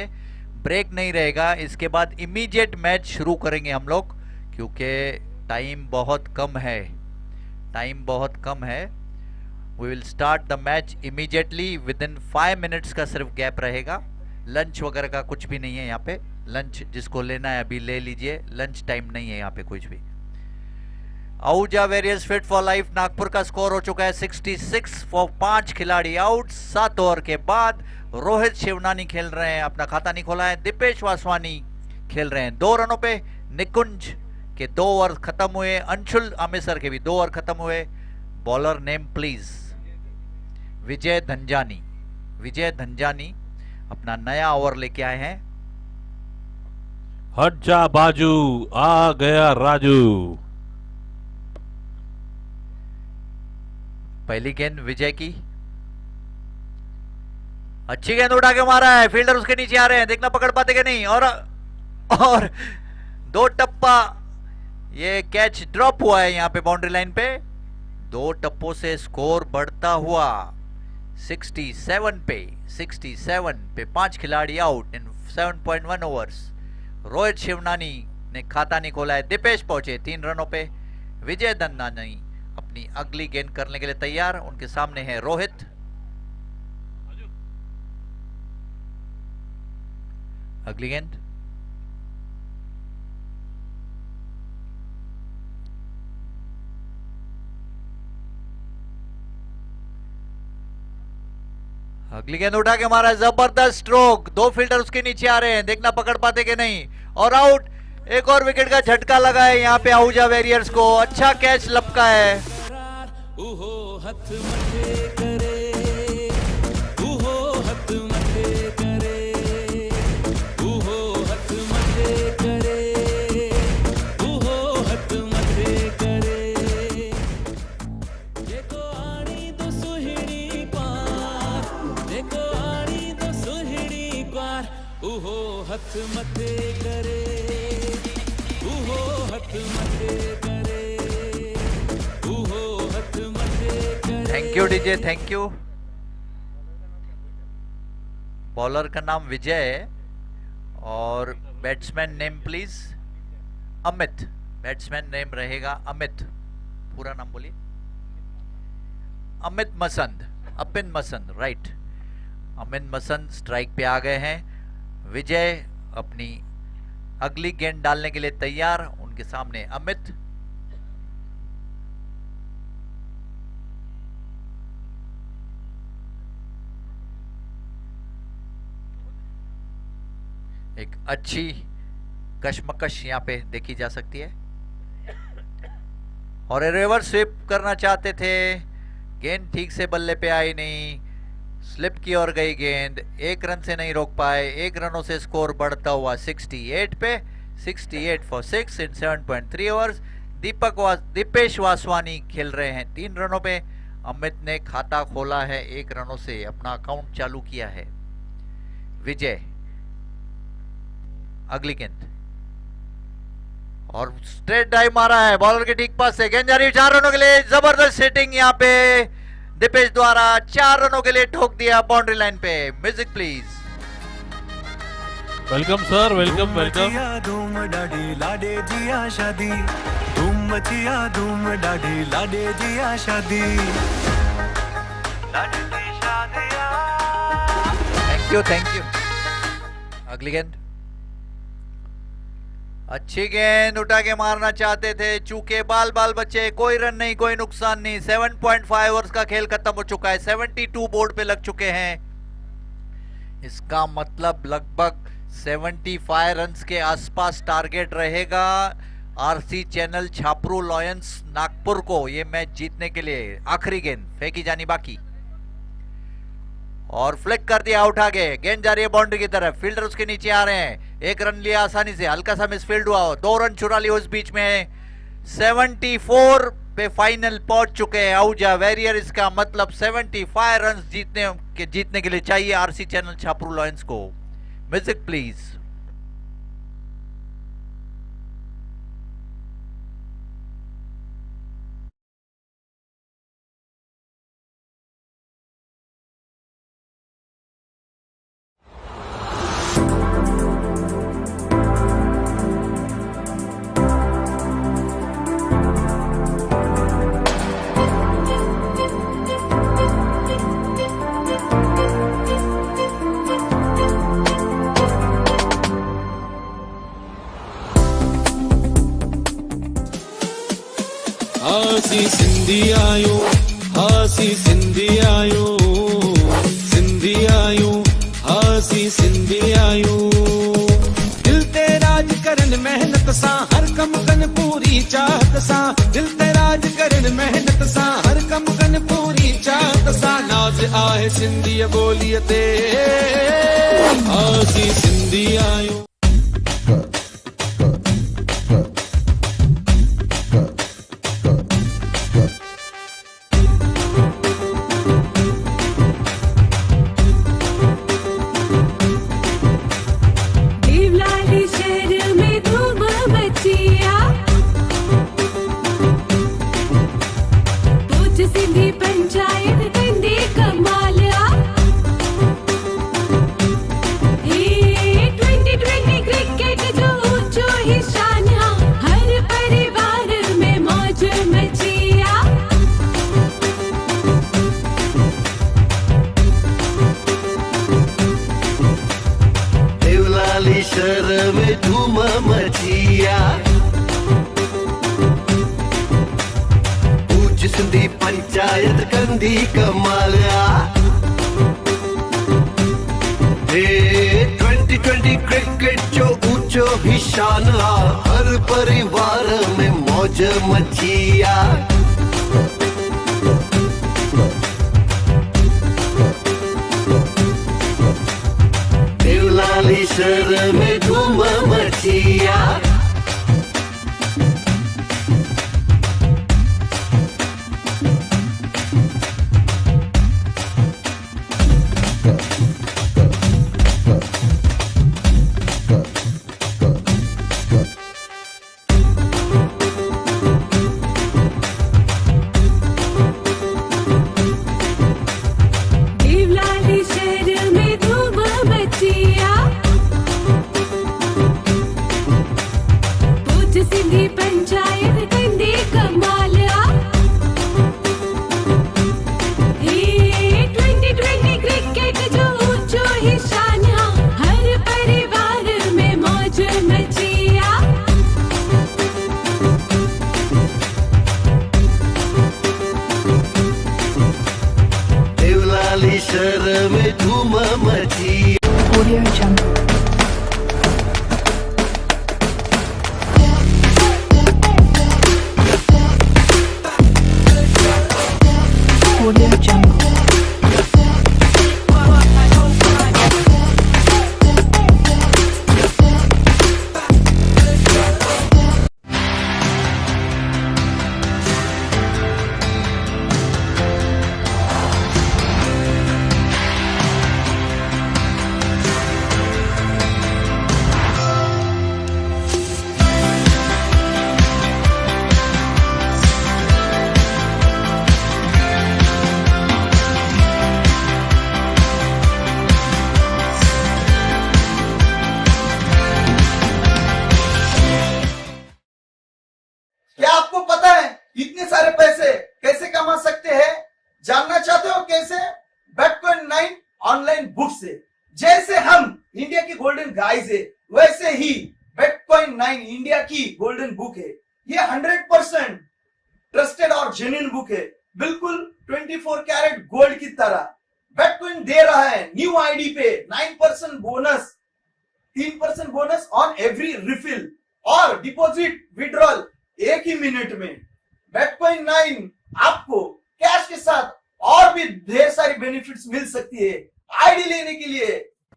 ब्रेक नहीं रहेगा. इसके बाद इमीडिएट मैच शुरू करेंगे हम लोग, क्योंकि टाइम बहुत कम है. टाइम बहुत कम है. We will start the match immediately. Within 5 minutes का सिर्फ गैप रहेगा. लंच वगैरह का कुछ भी नहीं है यहाँ पे. लंच जिसको लेना है अभी ले लीजिए. लंच टाइम नहीं है यहाँ पे कुछ भी. Ahuja various fit for life. Nagpur का स्कोर हो चुका है 66 फॉर 5 खिलाड़ी आउट. 7 ओवर के बाद रोहित शिवनानी खेल रहे हैं. अपना खाता नहीं खोला है. दीपेश वासवानी खेल रहे हैं 2 रनों पे. निकुंज के 2 ओवर खत्म हुए. अंशुल आमेसर के भी 2 ओवर खत्म हुए. Bowler name please. Vijay Dhanjani. Vijay Dhanjani अपना नया ओवर लेके आए हैं. हट जा बाजू, आ गया राजू. पहली गेंद विजय की. अच्छी गेंद उठा के मारा है. फील्डर उसके नीचे आ रहे हैं. देखना पकड़ पाते कि नहीं. और 2 टप्पा. ये कैच ड्रॉप हुआ है यहां पे बाउंड्री लाइन पे. 2 टप्पों से स्कोर बढ़ता हुआ 67 पे. 67 पे 5 खिलाड़ी out in 7.1 overs. Rohit Shivnani ने खाता नहीं खोला है. दीपेश पहुंचे 3 रनों पे. विजय धंजानी अपनी अगली गेंद करने के लिए तैयार. उनके सामने है रोहित. अगली गेंद. अगली गेंद उठा के मारा. जबरदस्त स्ट्रोक. 2 फील्डर उसके नीचे आ रहे हैं. देखना पकड़ पाते कि नहीं. और आउट. एक और विकेट का झटका लगा है यहाँ पे आहूजा वेरियर्स को. अच्छा कैच लपका है. हथ मथे करे. Thank you DJ. Thank you. Bowler का नाम विजय है और batsman name please Amit. Batsman name रहेगा अमित. पूरा नाम बोलिए. अमित मसंद. अपिन मसंद. राइट. अमित मसंद स्ट्राइक पे आ गए हैं. विजय अपनी अगली गेंद डालने के लिए तैयार. उनके सामने अमित. एक अच्छी कशमकश यहां पे देखी जा सकती है. और रिवर्स स्वीप करना चाहते थे. गेंद ठीक से बल्ले पे आई नहीं. स्लिप की ओर गई गेंद. 1 रन से नहीं रोक पाए. 1 रनों से स्कोर बढ़ता हुआ 68 पे. 68 for 6 in 7.3 overs. Dipesh Vaswani खेल रहे हैं 3 रनों पे. अमित ने खाता खोला है 1 रनों से. अपना अकाउंट चालू किया है. विजय. अगली गेंद. और स्ट्रेट ड्राइव मारा है बॉलर के ठीक पास से, गेंद जा रही है 4 रनों के लिए, जबरदस्त हिटिंग यहाँ पे दीपेश द्वारा, 4 रनों के लिए ठोक दिया बाउंड्री लाइन पे। Music please. Welcome sir, welcome welcome. धूम डाडी लाडे जिया शादी, धूम मचिया धूम डाडी लाडे जिया शादी, लाडे की शादिया। Thank you. अगली गेंद, अच्छी गेंद उठा के मारना चाहते थे, चूके बाल बचे, कोई रन नहीं, कोई नुकसान नहीं। 7.5 ओवर्स का खेल खत्म हो चुका है, 72 बोर्ड पे लग चुके हैं। इसका मतलब लगभग 75 रन्स के आसपास टारगेट रहेगा RC channel Chhapru lions Nagpur को ये मैच जीतने के लिए। आखिरी गेंद फेंकी जानी बाकी और फ्लिक कर दिया आउट आगे, गेंद जा रही है बाउंड्री की तरफ, फील्डर उसके नीचे आ रहे हैं, 1 रन लिया आसानी से, हल्का सा मिसफील्ड हुआ, 2 रन चुरा लिया उस बीच में। 74 पे फाइनल पहुंच चुके हैं आहूजा वॉरियर। इसका मतलब 75 रन जीतने के लिए चाहिए आरसी चैनल छापरू लॉयंस को। Music please. हासी सिंधी आयो, हासी सिंधी आयो, सिंधी आयो, हासी सिंधी आयो। दिल ते राज करन मेहनत सा, हर कम कन पूरी चाहत सा, दिल ते राज करन मेहनत सा, हर कम कन पूरी चाहत सा। नाज आहे सिंधी बोलिय ते, हासी सिंधी आयो। शहर में धूम मचिया, पूज सिंधी पंचायत कंदी कमालिया। 2020 क्रिकेट जो ऊंचो ही शान आ, हर परिवार में मौज मचिया। देवलाली शहर में धूम मचिया, शहर में धूम मची। Audio Jungle. से। जैसे हम इंडिया की गोल्डन गाइज है, वैसे ही बिटकॉइन 9 इंडिया की गोल्डन बुक है। ये 100% ट्रस्टेड और जेन्युइन बुक है, बिल्कुल 24 कैरेट गोल्ड की तरह। बिटकॉइन दे रहा है न्यू आईडी पे 9% bonus, 3% bonus on every refill और डिपॉजिट विड्रॉल एक ही मिनट में। बिटकॉइन 9 आपको कैश के साथ और भी ढेर सारी बेनिफिट्स मिल सकती है। आईडी लेने के लिए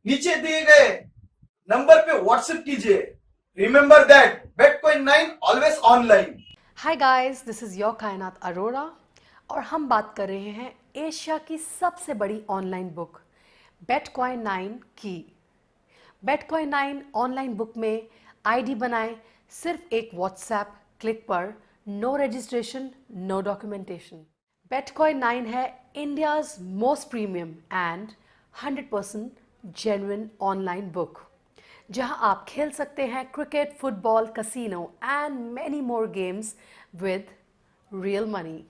नीचे दिए गए नंबर पे व्हाट्सएप कीजिए। Remember that bitcoin 9 always online. Hi guys, this is your कायनात अरोरा और हम बात कर रहे हैं एशिया की सबसे बड़ी ऑनलाइन बुक बिटकॉइन 9 की। बिटकॉइन 9 ऑनलाइन बुक में आईडी बनाएं सिर्फ एक व्हाट्सएप क्लिक पर, no registration, no documentation. Bitcoin 9 है India's most premium and 100% genuine online book, जहां आप खेल सकते हैं cricket, football, casino and many more games with real money.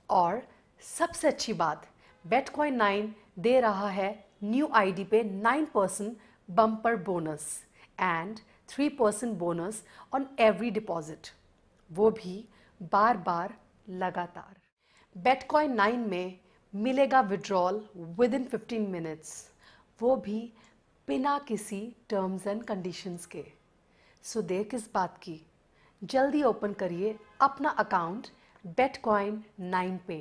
और सबसे अच्छी बात, बिटकॉइन 9 दे रहा है न्यू आईडी पे 9% bumper bonus and 3% bonus on every deposit, वो भी बार बार लगातार। बिटकॉइन 9 में मिलेगा विड्रॉल विद इन 15 मिनट्स, वो भी बिना किसी टर्म्स एंड कंडीशंस के। सो देर किस बात की, जल्दी ओपन करिए अपना अकाउंट बिटकॉइन 9 पे।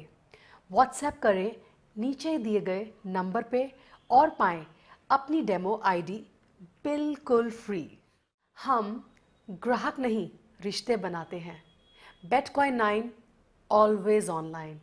व्हाट्सएप करें नीचे दिए गए नंबर पे और पाएं अपनी डेमो आईडी बिल्कुल फ्री। हम ग्राहक नहीं, रिश्ते बनाते हैं। Bitcoin 9 always online.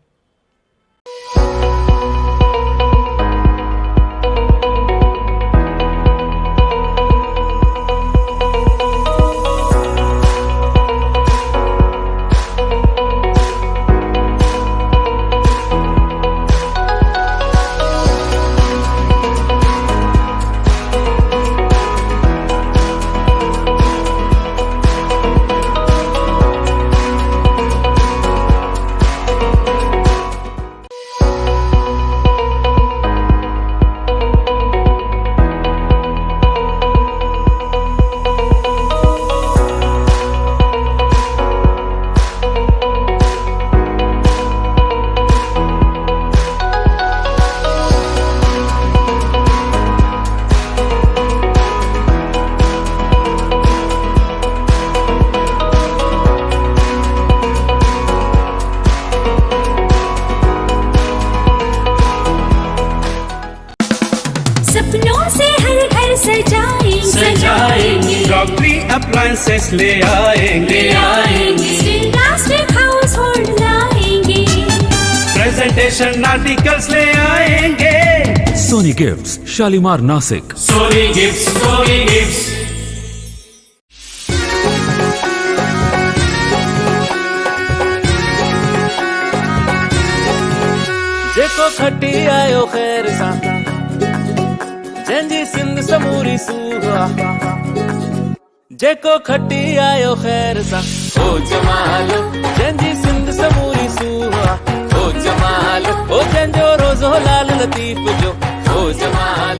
Crockery appliances ले आएंगे प्रेजेंटेशन आर्टिकल्स ले आएंगे। Soni gifts, Shalimar, Nashik. Soni gifts, Soni gifts. जेको खटी आयो खैर सा, जंजी सिंध समूरी सूहा, जेको खटी आयो खैर सा, ओ जमाल जंजी सिंध समूरी सूहा, ओ जमाल ओ जंजो रोज़ो लाल लतीफ़ जो, ओ जमाल।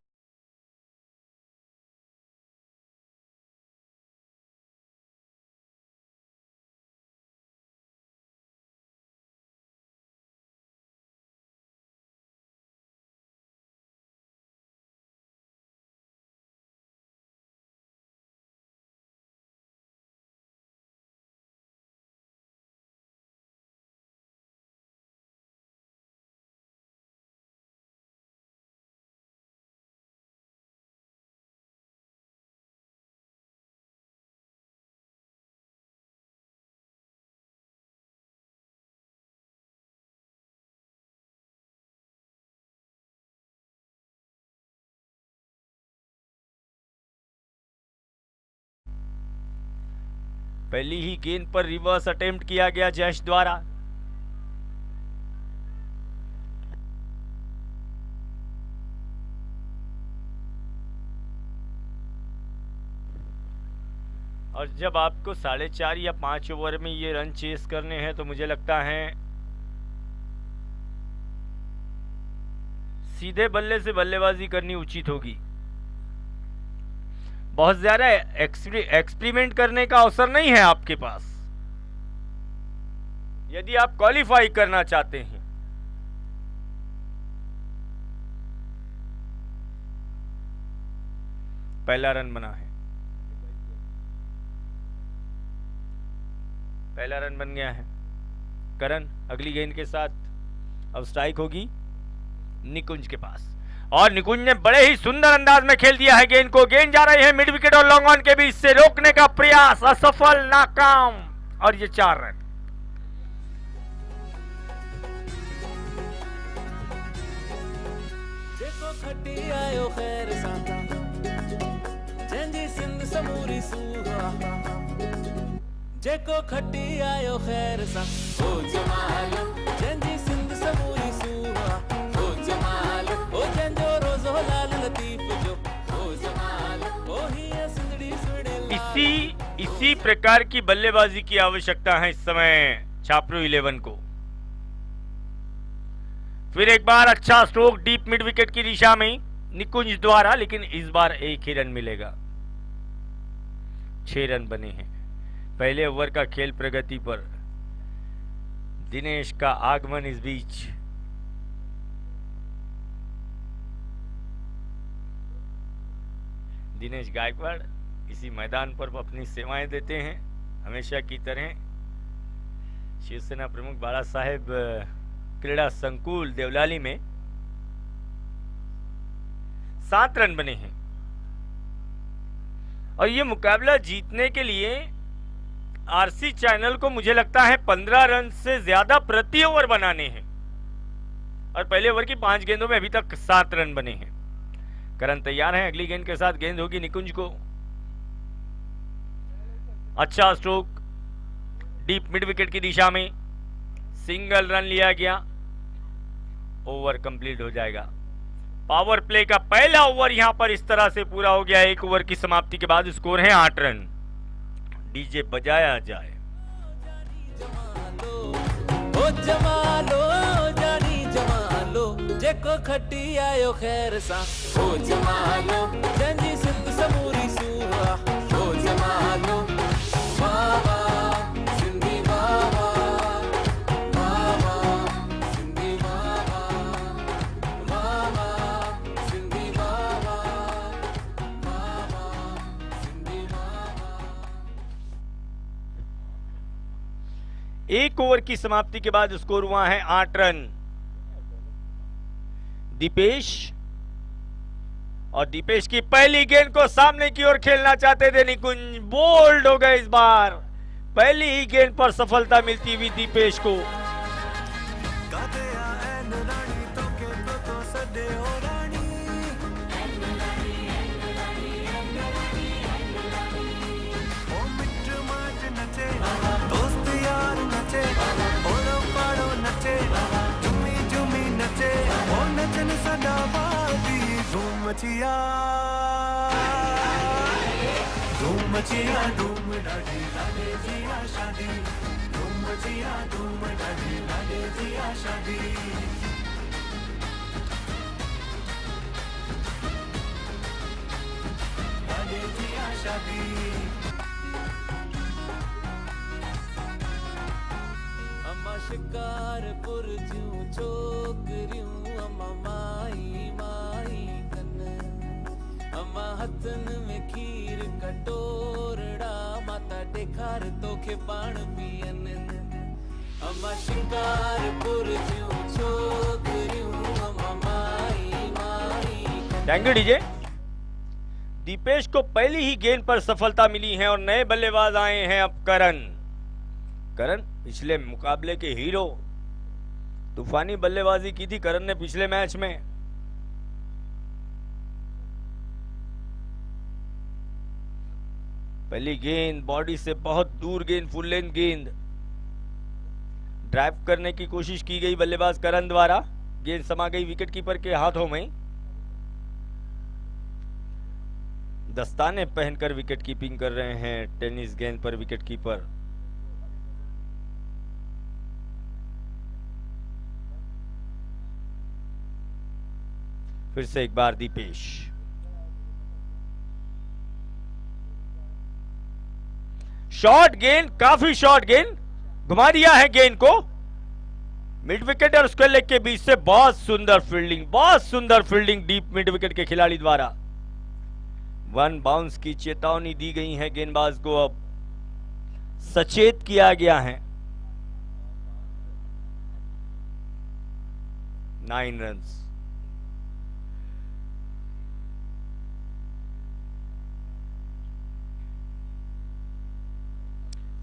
पहली ही गेंद पर रिवर्स अटेम्प्ट किया गया जैश द्वारा। और जब आपको 4.5 या 5 ओवर में ये रन चेस करने हैं तो मुझे लगता है सीधे बल्ले से बल्लेबाजी करनी उचित होगी। बहुत ज्यादा एक्सपेरिमेंट करने का अवसर नहीं है आपके पास यदि आप क्वालिफाई करना चाहते हैं। पहला रन बना है, पहला रन बन गया है। करण अगली गेंद के साथ अब स्ट्राइक होगी निकुंज के पास, और निकुंज ने बड़े ही सुंदर अंदाज में खेल दिया है गेंद को। गेंद जा रही है मिड विकेट और लॉन्ग ऑन के बीच से, रोकने का प्रयास असफल, नाकाम, और ये 4 रन। जेको खटी आयो खैर साता जंजी सिंध समूरी सूहा जेको खटी आयो खैर सा ओ जमालो जंजी सिंध समूरी सूहा ओ जमालो ओ जंजो रोजो लाल लतीफ जो ओ जमालो ओ ही सिंधड़ी सुड़े। इसी प्रकार की बल्लेबाजी की आवश्यकता है इस समय छापरू 11 को। फिर एक बार अच्छा स्ट्रोक डीप मिड विकेट की दिशा में निकुंज द्वारा, लेकिन इस बार एक ही रन मिलेगा। 6 रन बने हैं। पहले ओवर का खेल प्रगति पर दिनेश का आगमन इस बीच। दिनेश गायकवाड़ इसी मैदान पर अपनी सेवाएं देते हैं हमेशा की तरह। शिवसेना प्रमुख बाला साहेब क्रीड़ा संकुल देवलाली में 7 रन बने हैं, और ये मुकाबला जीतने के लिए आरसी चैनल को मुझे लगता है 15 रन से ज्यादा प्रति ओवर बनाने हैं, और पहले ओवर की 5 गेंदों में अभी तक 7 रन बने हैं। करण तैयार है, अगली गेंद के साथ गेंद होगी निकुंज को। अच्छा स्ट्रोक डीप मिड विकेट की दिशा में, सिंगल रन लिया गया, ओवर कंप्लीट हो जाएगा। पावर प्ले का पहला ओवर यहां पर इस तरह से पूरा हो गया। 1 ओवर की समाप्ति के बाद स्कोर है 8 रन। डीजे बजाया जाए। ओ जमालो जानी जमालो जेको खटी आयो खैर सा ओ जमालो जंजी सिंध समूरी सूहा ओ जमालो बाबा सिंधी बाबा बाबा सिंधी बाबा बाबा सिंधी बाबा बाबा सिंधी बाबा। 1 ओवर की समाप्ति के बाद स्कोर हुआ है 8 रन। दीपेश, और दीपेश की पहली गेंद को सामने की ओर खेलना चाहते थे निकुंज, बोल्ड हो गए इस बार। पहली ही गेंद पर सफलता मिलती हुई दीपेश को। मचिया धूम मचिया धूम डाली लाले जिया शादी धूम मचिया धूम डाली लाले जिया शादी। लाले जिया शादी अम्मा शिकारपुर जूं छोकरियूं अम्मा माई माई अम्मा हथन में खीर कटोरड़ा माता टेखार तोखे पाण पियन अम्मा शिकारपुर जूं छोकरियूं अम्मा माई माई। Thank you DJ. दीपेश को पहली ही गेंद पर सफलता मिली है, और नए बल्लेबाज आए हैं अब करण। करण पिछले मुकाबले के हीरो, तूफानी बल्लेबाजी की थी करण ने पिछले मैच में। पहली गेंद बॉडी से बहुत दूर गेंद, फुल लेंथ गेंद ड्राइव करने की कोशिश की गई बल्लेबाज करण द्वारा। गेंद समा गई विकेटकीपर के हाथों में। दस्ताने पहनकर विकेट कीपिंग कर रहे हैं टेनिस गेंद पर विकेटकीपर। फिर से एक बार दीपेश, शॉर्ट गेंद, काफी शॉर्ट गेंद, घुमा दिया है गेंद को मिड विकेट और उसके लेग के बीच से। बहुत सुंदर फील्डिंग, बहुत सुंदर फील्डिंग डीप मिड विकेट के खिलाड़ी द्वारा। वन बाउंस की चेतावनी दी गई है गेंदबाज को, अब सचेत किया गया है। 9 रन्स।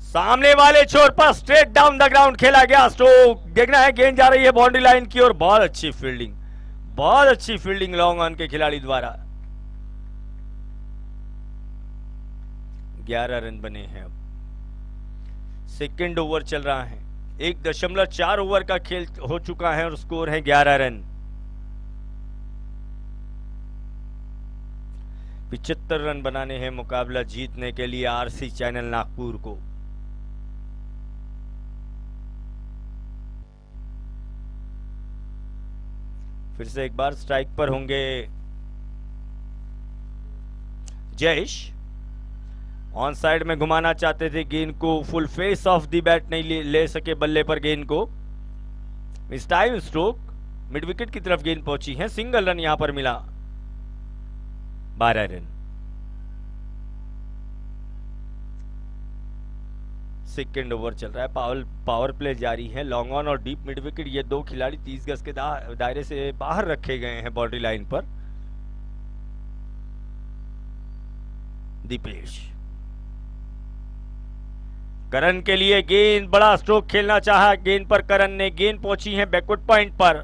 सामने वाले छोर पर स्ट्रेट डाउन द ग्राउंड खेला गया स्ट्रोक। देखना है गेंद जा रही है बाउंड्री लाइन की ओर। बहुत अच्छी फील्डिंग, बहुत अच्छी फील्डिंग लॉन्ग ऑन के खिलाड़ी द्वारा। 11 रन बने हैं। अब सेकंड ओवर चल रहा है, 1.4 ओवर का खेल हो चुका है और स्कोर है 11 रन। 75 रन बनाने हैं मुकाबला जीतने के लिए आरसी चैनल नागपुर को। फिर से एक बार स्ट्राइक पर होंगे जयेश। ऑन साइड में घुमाना चाहते थे गेंद को, full face of the bat नहीं ले सके बल्ले पर गेंद को। इस टाइम स्ट्रोक मिड विकेट की तरफ गेंद पहुंची है, सिंगल रन यहां पर मिला। 12 रन। सेकेंड ओवर चल रहा है, पावर प्ले जारी है। लॉन्ग ऑन और डीप मिड विकेट, ये दो खिलाड़ी 30 गज के दायरे से बाहर रखे गए हैं बाउंड्री लाइन पर। दीपेश, करण के लिए गेंद, बड़ा स्ट्रोक खेलना चाहा गेंद पर करण ने। गेंद पहुंची है बैकवर्ड पॉइंट पर।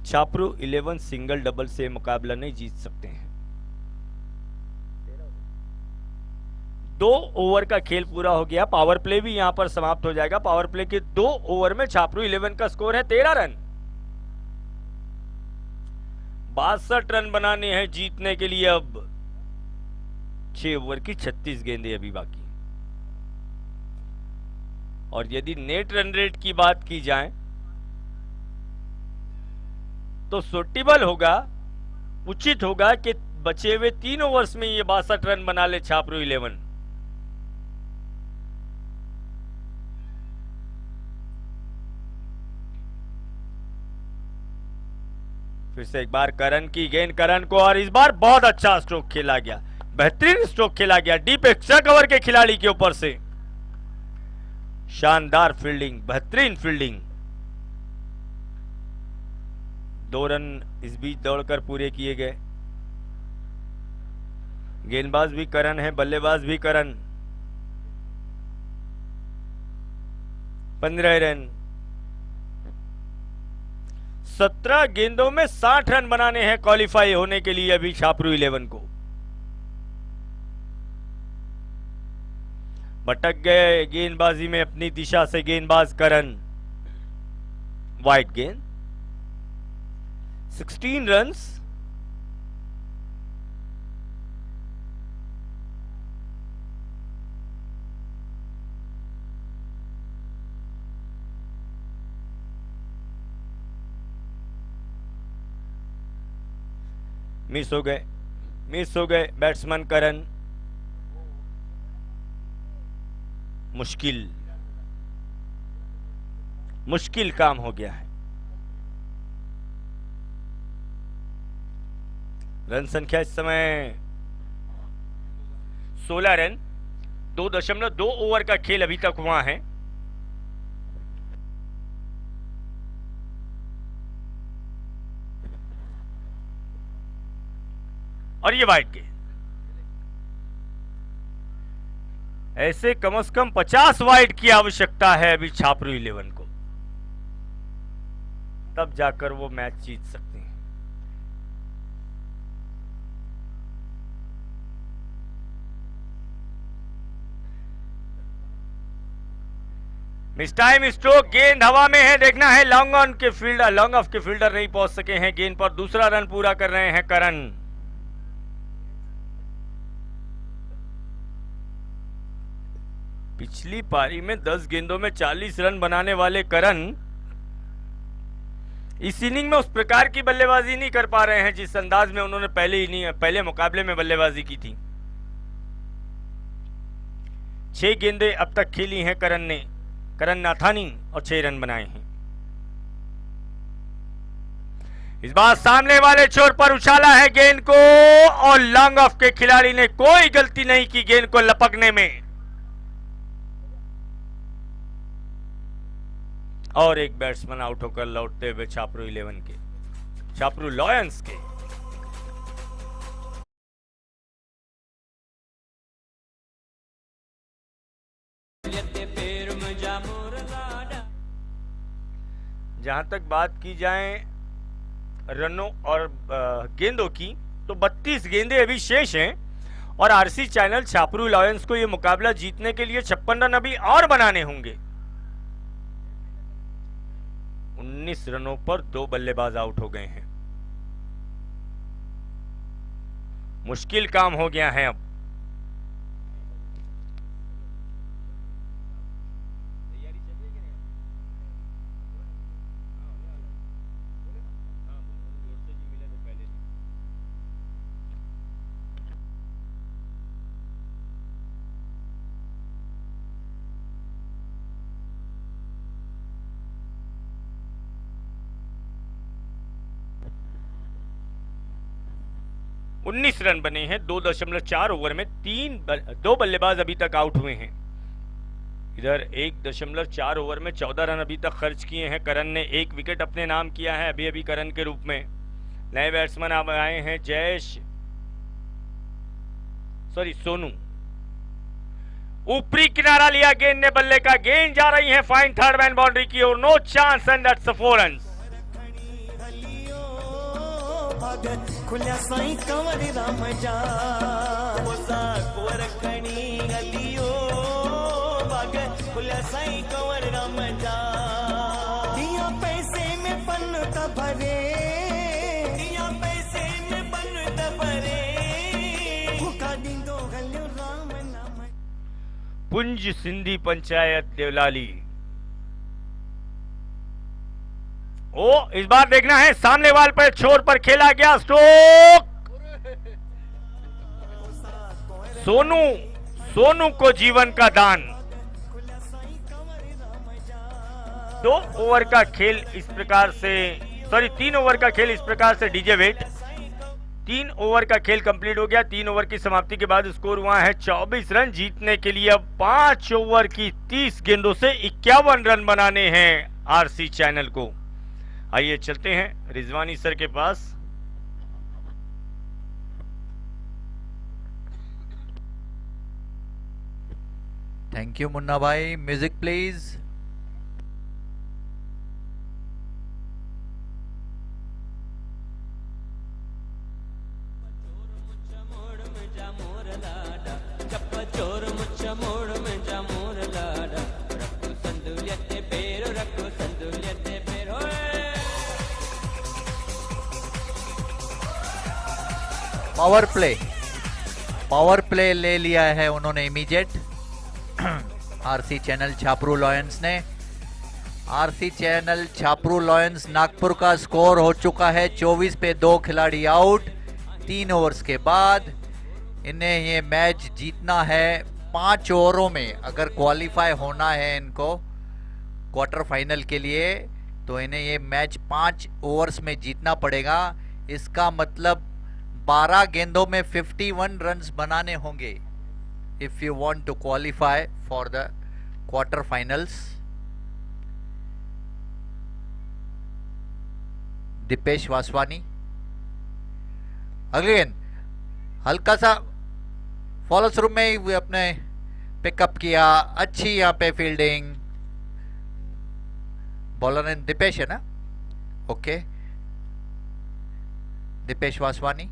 छापरू 11 सिंगल डबल से मुकाबला नहीं जीत सकते हैं। 2 ओवर का खेल पूरा हो गया, पावर प्ले भी यहां पर समाप्त हो जाएगा। पावर प्ले के 2 ओवर में छापरू 11 का स्कोर है 13 रन। 62 रन बनाने हैं जीतने के लिए। अब 6 ओवर की 36 गेंदें अभी बाकी। और यदि नेट रन रेट की बात की जाए तो सूटेबल होगा, उचित होगा कि बचे हुए 3 ओवर्स में ये 62 रन बना ले छापरू 11। फिर से एक बार करण की गेंद, करण को, और इस बार बहुत अच्छा स्ट्रोक खेला गया, बेहतरीन स्ट्रोक खेला गया डीप एक्स्ट्रा कवर के खिलाड़ी के ऊपर से। शानदार फील्डिंग, बेहतरीन फील्डिंग। 2 रन इस बीच दौड़कर पूरे किए गए। गेंदबाज भी करण है, बल्लेबाज भी करण। 15 रन। 17 गेंदों में 60 रन बनाने हैं क्वालिफाई होने के लिए अभी छापरू 11 को। भटक गए गेंदबाजी में अपनी दिशा से गेंदबाज करण। वाइड गेंद। 16 रन्स। मिस हो गए बैट्समैन करण। मुश्किल काम हो गया है। रन संख्या इस समय 16 रन। 2.2 ओवर का खेल अभी तक हुआ है। और ये वाइड गेंद। ऐसे कम से कम 50 वाइड की आवश्यकता है अभी छापरू 11 को, तब जाकर वो मैच जीत सकते हैं। मिस टाइम स्ट्रोक, गेंद हवा में है। देखना है लॉन्ग ऑन के फील्डर, लॉन्ग ऑफ के फील्डर नहीं पहुंच सके हैं गेंद पर। दूसरा रन पूरा कर रहे हैं करण। पिछली पारी में 10 गेंदों में 40 रन बनाने वाले करण इस इनिंग में उस प्रकार की बल्लेबाजी नहीं कर पा रहे हैं जिस अंदाज में उन्होंने पहले मुकाबले में बल्लेबाजी की थी। 6 गेंदें अब तक खेली हैं करण नाथानी और 6 रन बनाए हैं। इस बार सामने वाले छोर पर उछाला है गेंद को और लॉन्ग ऑफ के खिलाड़ी ने कोई गलती नहीं की गेंद को लपकने में। और एक बैट्समैन आउट होकर लौटते हुए छापरू 11 के, छापरू लॉयंस के। जहां तक बात की जाए रनों और गेंदों की, तो 32 गेंदें अभी शेष हैं और आरसी चैनल छापरू लॉयंस को यह मुकाबला जीतने के लिए 56 रन अभी और बनाने होंगे। 19 रनों पर 2 बल्लेबाज आउट हो गए हैं। मुश्किल काम हो गया है अब। उन्नीस रन बने हैं 2.4 ओवर में। 2 बल्लेबाज अभी तक आउट हुए हैं। इधर 1.4 ओवर में 14 रन अभी तक खर्च किए हैं। करण ने 1 विकेट अपने नाम किया है अभी अभी करण के रूप में। नए बैट्समैन अब आए हैं सोनू। ऊपरी किनारा लिया गेंद ने बल्ले का, गेंद जा रही है फाइन थर्ड मैन बाउंड्री की ओर। No chance and that's 4 run. खुल्या साई कंवर राम जा कुंवर खणी गलियो बाग खुल्या साई कंवर राम जा। दिया पैसे में पन त भरे, दिया पैसे में पन त भरे, भूखा दींदो गलियो राम नाम। पुंज सिंधी पंचायत देवलाली। ओ इस बार देखना है सामने वाल पर छोर पर खेला गया स्ट्रोक। सोनू को जीवन का दान। 2 ओवर का खेल इस प्रकार से 3 ओवर का खेल इस प्रकार से डीजे वेट 3 ओवर का खेल कंप्लीट हो गया। 3 ओवर की समाप्ति के बाद स्कोर हुआ है 24 रन। जीतने के लिए अब 5 ओवर की 30 गेंदों से 51 रन बनाने हैं आरसी चैनल को। आइए चलते हैं रिजवानी सर के पास। थैंक यू मुन्ना भाई। Music please. पावर प्ले ले लिया है उन्होंने immediate RC channel Chhapru lions ने। RC channel Chhapru lions Nagpur का स्कोर हो चुका है 24 पे 2 खिलाड़ी आउट। 3 ओवर्स के बाद इन्हें ये मैच जीतना है 5 ओवरों में। अगर क्वालिफाई होना है इनको क्वार्टर फाइनल के लिए तो इन्हें ये मैच 5 ओवर्स में जीतना पड़ेगा। इसका मतलब 12 गेंदों में 51 रन्स बनाने होंगे if you want to qualify for the quarter finals. Dipesh Vaswani again हल्का सा फॉलो थ्रू में ही अपने पिकअप किया। अच्छी यहाँ पे फील्डिंग। बॉलर ने दीपेश है ना, ओके। दीपेश वासवानी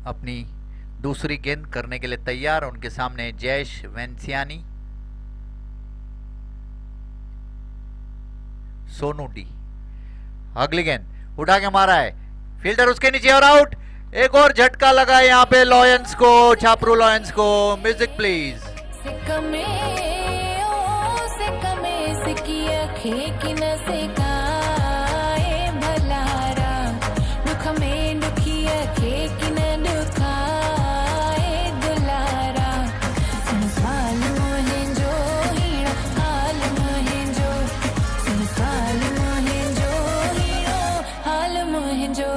अपनी दूसरी गेंद करने के लिए तैयार। उनके सामने जयेश वेंसियानी, सोनू डी। अगली गेंद उठा के मारा है, फील्डर उसके नीचे और आउट। एक और झटका लगा यहाँ पे लॉयंस को, छापरू लॉयंस को। Music please. खे कि न सिकाए भलारा दुख में दुखिया खे कि न दुखाए दुलारा संसाल मोहे जो हीणो हाल मोहे जो संसाल मोहे जो हीणो हाल मोहे जो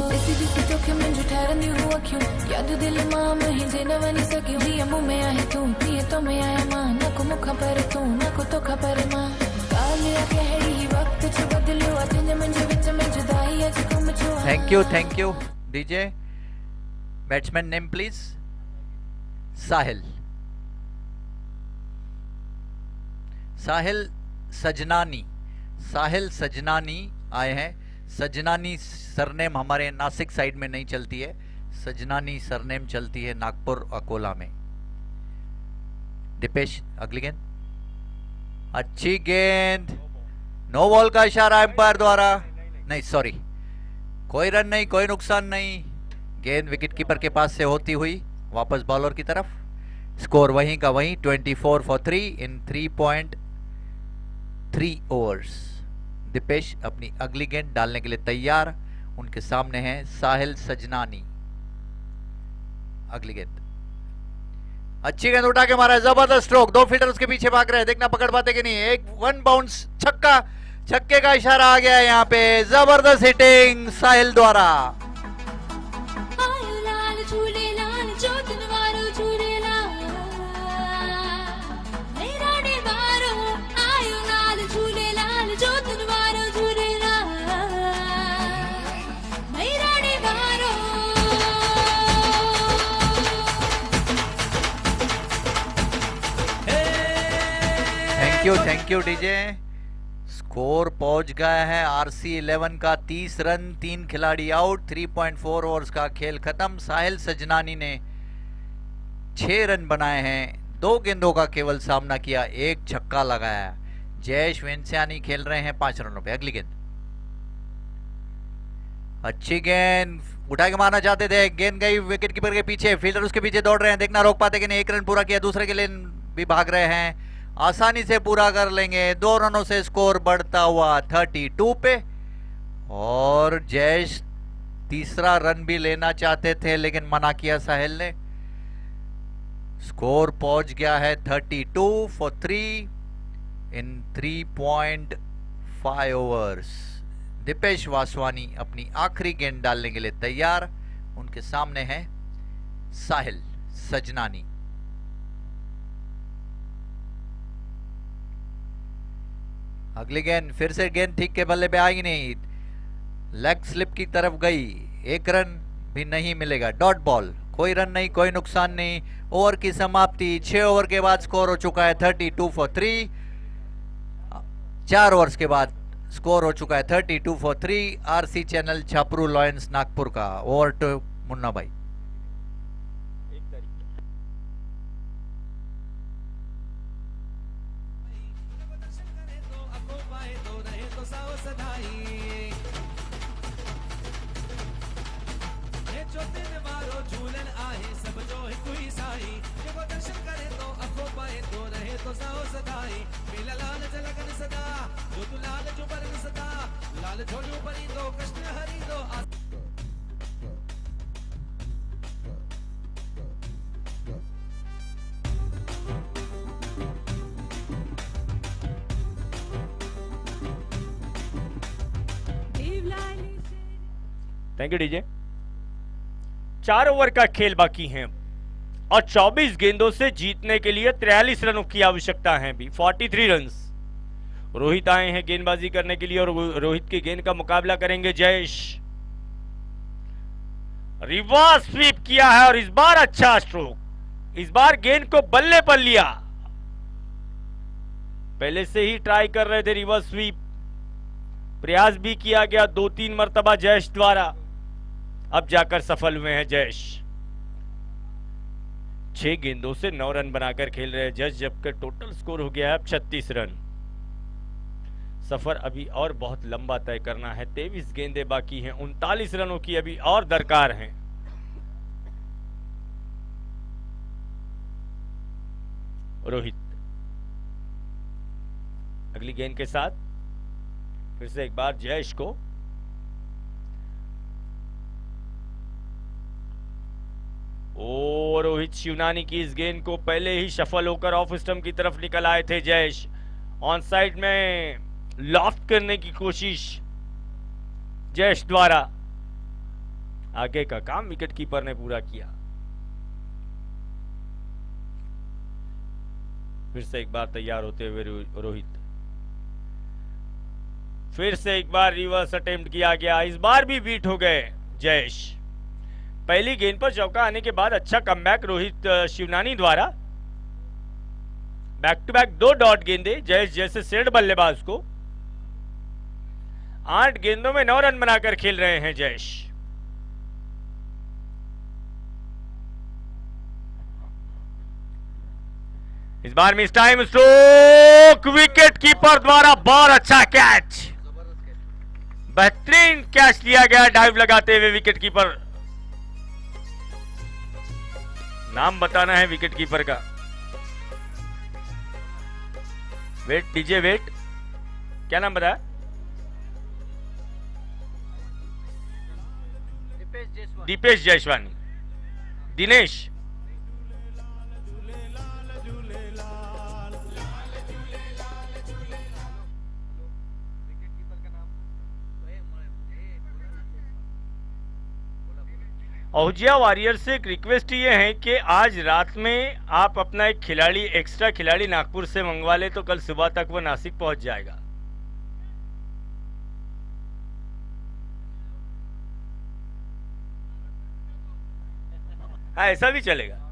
दिसी दिसी तोखे मुंहिंजो ठहरंदी हुआ क्यों याद दिल मां मुंहिंजे न वञी सघियूं जीअं मूं में आहे तूं तीअं तो में आहियां मां न को मूंखां पर तूं न को तोखां पर मां ॻाल्हि कहिड़ी वक़्त छो बदिलियो आहे तुंहिंजे मुंहिंजे विच में जुदाई अॼु कमु छो thank you DJ batsman name please Sahil Sajnani आए हैं। सजनानी सरनेम हमारे नासिक साइड में नहीं चलती है, सजनानी सरनेम चलती है नागपुर अकोला में। दीपेश अगली गेंद, अच्छी गेंद, नो बॉल का इशारा एम्पायर द्वारा, नहीं सॉरी, कोई रन नहीं, कोई नुकसान नहीं। गेंद विकेटकीपर के पास से होती हुई वापस बॉलर की तरफ। स्कोर वहीं का वहीं 24 for 3 इन 3.3 ओवर्स। दीपेश अपनी अगली गेंद डालने के लिए तैयार, उनके सामने है साहिल सजनानी। अगली गेंद, अच्छी गेंद उठा के मारा, जबरदस्त स्ट्रोक, 2 फील्डर उसके पीछे भाग रहे हैं, देखना पकड़ पाते कि नहीं। एक 1 बाउंस छक्का, छक्के का इशारा आ गया है यहाँ पे, जबरदस्त हिटिंग साहिल द्वारा। Thank you DJ. स्कोर पहुंच गया है RC 11 का 30 रन, 3 खिलाड़ी आउट, 3.4 ओवर्स का खेल खत्म। साहिल सजनानी ने 6 रन बनाए हैं, 2 गेंदों का केवल सामना किया, 1 छक्का लगाया। जयेश वेंस्यानी खेल रहे हैं 5 रनों पे। अगली गेंद, अच्छी गेंद उठा के मारना चाहते थे, गेंद गई विकेटकीपर के पीछे, फील्डर उसके पीछे दौड़ रहे हैं, देखना रोक पाते कि नहीं। 1 रन पूरा किया, दूसरे के लिए भी भाग रहे हैं, आसानी से पूरा कर लेंगे। 2 रनों से स्कोर बढ़ता हुआ 32 पे। और जयेश तीसरा रन भी लेना चाहते थे लेकिन मना किया साहिल ने। स्कोर पहुंच गया है 32 for 3 in 3.5 overs. Dipesh Vaswani अपनी आखिरी गेंद डालने के लिए तैयार, उनके सामने है साहिल सजनानी। अगली गेंद, फिर से गेंद ठीक के बल्ले पे आई नहीं, लेग स्लिप की तरफ गई, 1 रन भी नहीं मिलेगा। डॉट बॉल, कोई रन नहीं, कोई नुकसान नहीं। ओवर की समाप्ति, 6 ओवर के बाद स्कोर हो चुका है 32 for 3। 4 ओवर्स के बाद स्कोर हो चुका है 32 for 3। RC channel Chhapru lions Nagpur का। ओवर टू मुन्ना भाई। Thank you DJ. 4 ओवर का खेल बाकी है और 24 गेंदों से जीतने के लिए 43 रनों की आवश्यकता है भी, 43 रन्स। रोहित आए हैं गेंदबाजी करने के लिए और रोहित की गेंद का मुकाबला करेंगे जयेश। रिवर्स स्वीप किया है और इस बार अच्छा स्ट्रोक, इस बार गेंद को बल्ले पर लिया। पहले से ही ट्राई कर रहे थे रिवर्स स्वीप, प्रयास भी किया गया 2-3 मर्तबा जयेश द्वारा, अब जाकर सफल हुए हैं जयेश। 6 गेंदों से 9 रन बनाकर खेल रहे हैं जयेश, जबकि टोटल स्कोर हो गया है अब 36 रन। सफर अभी और बहुत लंबा तय करना है, 23 गेंदें बाकी हैं, 39 रनों की अभी और दरकार हैं। रोहित अगली अगली गेंद के साथ फिर से एक बार जयेश को, और रोहित शिवनानी की इस गेंद को पहले ही शफल होकर ऑफ स्टंप की तरफ निकल आए थे जयेश। ऑन साइड में लॉफ्ट करने की कोशिश जयेश द्वारा, आगे का काम विकेट कीपर ने पूरा किया। फिर से एक बार तैयार होते हुए रोहित, फिर से एक बार रिवर्स अटेम्प्ट किया गया, इस बार भी बीट हो गए जयेश। पहली गेंद पर चौका आने के बाद अच्छा कमबैक रोहित शिवनानी द्वारा। बैक टू बैक 2 डॉट गेंदे जयेश जैसे सेठ बल्लेबाज को 8 गेंदों में 9 रन बनाकर खेल रहे हैं जयेश। इस बार mistime stroke, wicket keeper द्वारा बहुत अच्छा कैच, बेहतरीन कैच लिया गया डाइव लगाते हुए विकेट कीपर। नाम बताना है विकेट कीपर का। वेट डीजे वेट, क्या नाम बताया? दीपेश जयसवानी, दिनेश। औजिया वॉरियर से एक रिक्वेस्ट ये है कि आज रात में आप अपना एक खिलाड़ी, एक्स्ट्रा खिलाड़ी नागपुर से मंगवा ले तो कल सुबह तक वो नासिक पहुंच जाएगा। हाँ, ऐसा भी चलेगा।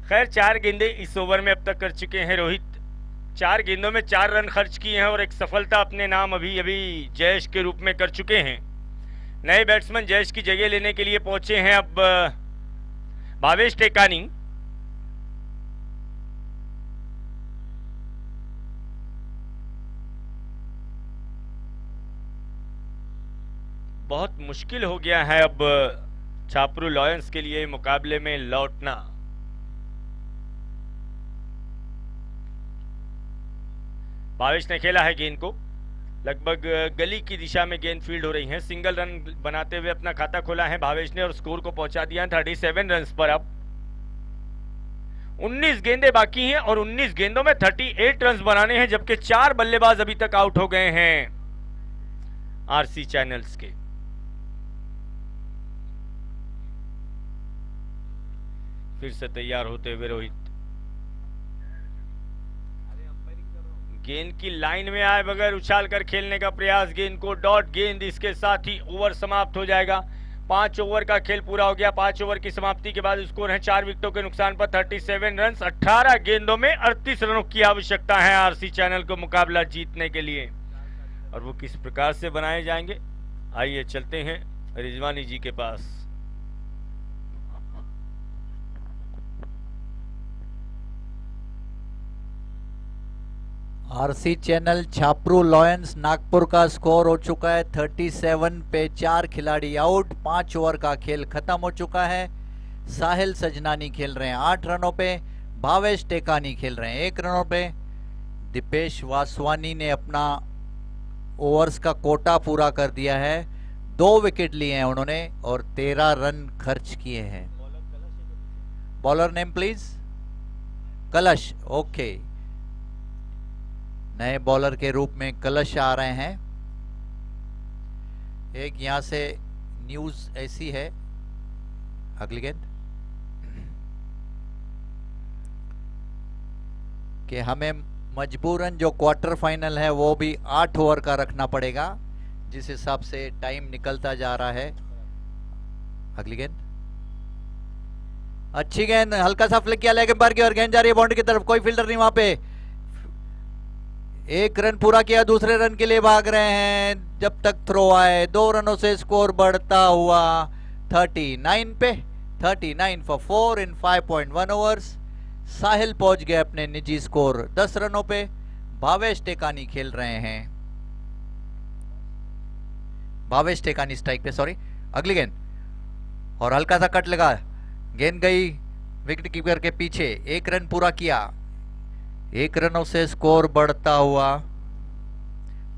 खैर 4 गेंदे इस ओवर में अब तक कर चुके हैं रोहित। 4 गेंदों में 4 रन खर्च किए हैं और एक सफलता अपने नाम अभी अभी जयेश के रूप में कर चुके हैं। नए बैट्समैन जयेश की जगह लेने के लिए पहुंचे हैं अब भावेश टेकानी। बहुत मुश्किल हो गया है अब छापरू लॉयंस के लिए मुकाबले में लौटना। भावेश ने खेला है गेंद को, लगभग गली की दिशा में गेंद फील्ड हो रही है। सिंगल रन बनाते हुए अपना खाता खोला है भावेश ने और स्कोर को पहुंचा दिया है 37 रन पर। अब 19 गेंदें बाकी हैं और 19 गेंदों में 38 रन बनाने हैं, जबकि 4 बल्लेबाज अभी तक आउट हो गए हैं आरसी चैनल्स के। फिर से तैयार होते हुए रोहित, गेंद की लाइन में आए बगैर उछाल कर खेलने का प्रयास, गेंद को डॉट गेंद, इसके साथ ही ओवर समाप्त हो जाएगा। 5 ओवर का खेल पूरा हो गया। 5 ओवर की समाप्ति के बाद स्कोर है 4 विकेटों के नुकसान पर 37 रन। 18 गेंदों में 38 रनों की आवश्यकता है आरसी चैनल को मुकाबला जीतने के लिए, और वो किस प्रकार से बनाए जाएंगे, आइए चलते हैं रिजवानी जी के पास। RC channel Chhapru lions Nagpur का स्कोर हो चुका है 37 पे 4 खिलाड़ी आउट। 5 ओवर का खेल खत्म हो चुका है। साहिल सजनानी खेल रहे हैं 8 रनों पे, भावेश टेकानी खेल रहे हैं 1 रनों पे। दीपेश वासवानी ने अपना ओवर्स का कोटा पूरा कर दिया है, 2 विकेट लिए हैं उन्होंने और 13 रन खर्च किए हैं। Bowler name please. कलश, ओके, नए बॉलर के रूप में कलश आ रहे हैं। एक यहां से न्यूज ऐसी है, अगली गेंद, कि हमें मजबूरन जो क्वार्टर फाइनल है वो भी 8 ओवर का रखना पड़ेगा, जिस हिसाब से टाइम निकलता जा रहा है। अगली गेंद, अच्छी गेंद, हल्का सा फ्लिक किया लेग एम्पायर की और गेंद जा रही है बाउंड्री की तरफ, कोई फील्डर नहीं वहां पे। 1 रन पूरा किया, दूसरे रन के लिए भाग रहे हैं जब तक थ्रो आए। 2 रनों से स्कोर बढ़ता हुआ 39 पे, 39 फॉर 4 इन 5.1 ओवर्स। साहिल पहुंच गए अपने निजी स्कोर 10 रनों पे। भावेश टेकानी खेल रहे हैं, भावेश टेकानी स्ट्राइक पे, सॉरी। अगली गेंद और हल्का सा कट लगा, गेंद गई विकेट कीपर के पीछे। 1 रन पूरा किया, 1 रनों से स्कोर बढ़ता हुआ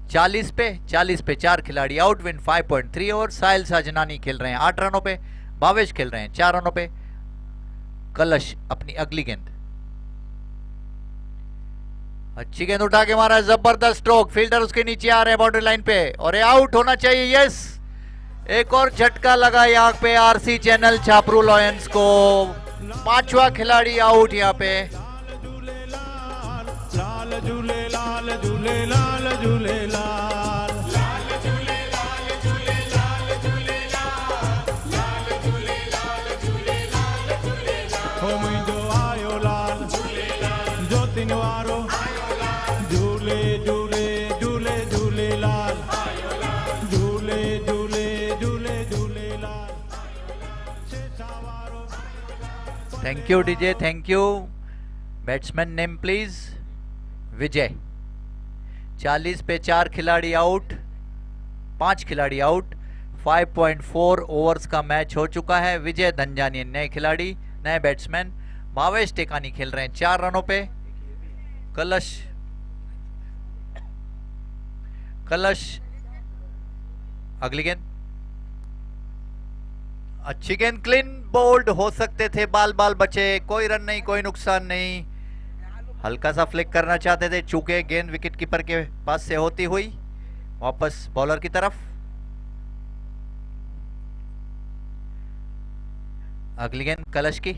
40 पे 4 खिलाड़ी आउट। विन 5.3 ओवर। साहिल साजनानी खेल रहे हैं 8 रनों पे, भावेश खेल रहे हैं 4 रनों पे। कलश अपनी अगली गेंद, अच्छी गेंद उठा के मारा, जबरदस्त स्ट्रोक, फील्डर उसके नीचे आ रहे हैं बाउंड्री लाइन पे और ये आउट होना चाहिए। यस, एक और झटका लगा यहाँ पे आरसी चैनल छापरू लॉयंस को। 5वां खिलाड़ी आउट यहाँ पे। लाल झूले लाल झूले लाल झूले लाल हो मुंहिंजो आयो लाल ज्योतिन वारो झूले झूले झूले झूले लाल झूले झूले झूले Jhule Lal. Thank you DJ, thank you. Batsman name please. Vijay. 40 पे 4 खिलाड़ी आउट, 5 खिलाड़ी आउट। 5.4 ओवर्स का मैच हो चुका है। विजय धनजानी नए खिलाड़ी, नए बैट्समैन। भावेश टेकानी खेल रहे हैं 4 रनों पे। कलश अगली गेंद, अच्छी गेंद, क्लीन बोल्ड हो सकते थे, बाल बचे, कोई रन नहीं, कोई नुकसान नहीं। हल्का सा फ्लिक करना चाहते थे, चूके गेंद विकेट कीपर के पास से होती हुई वापस बॉलर की तरफ। अगली गेंद कलश की,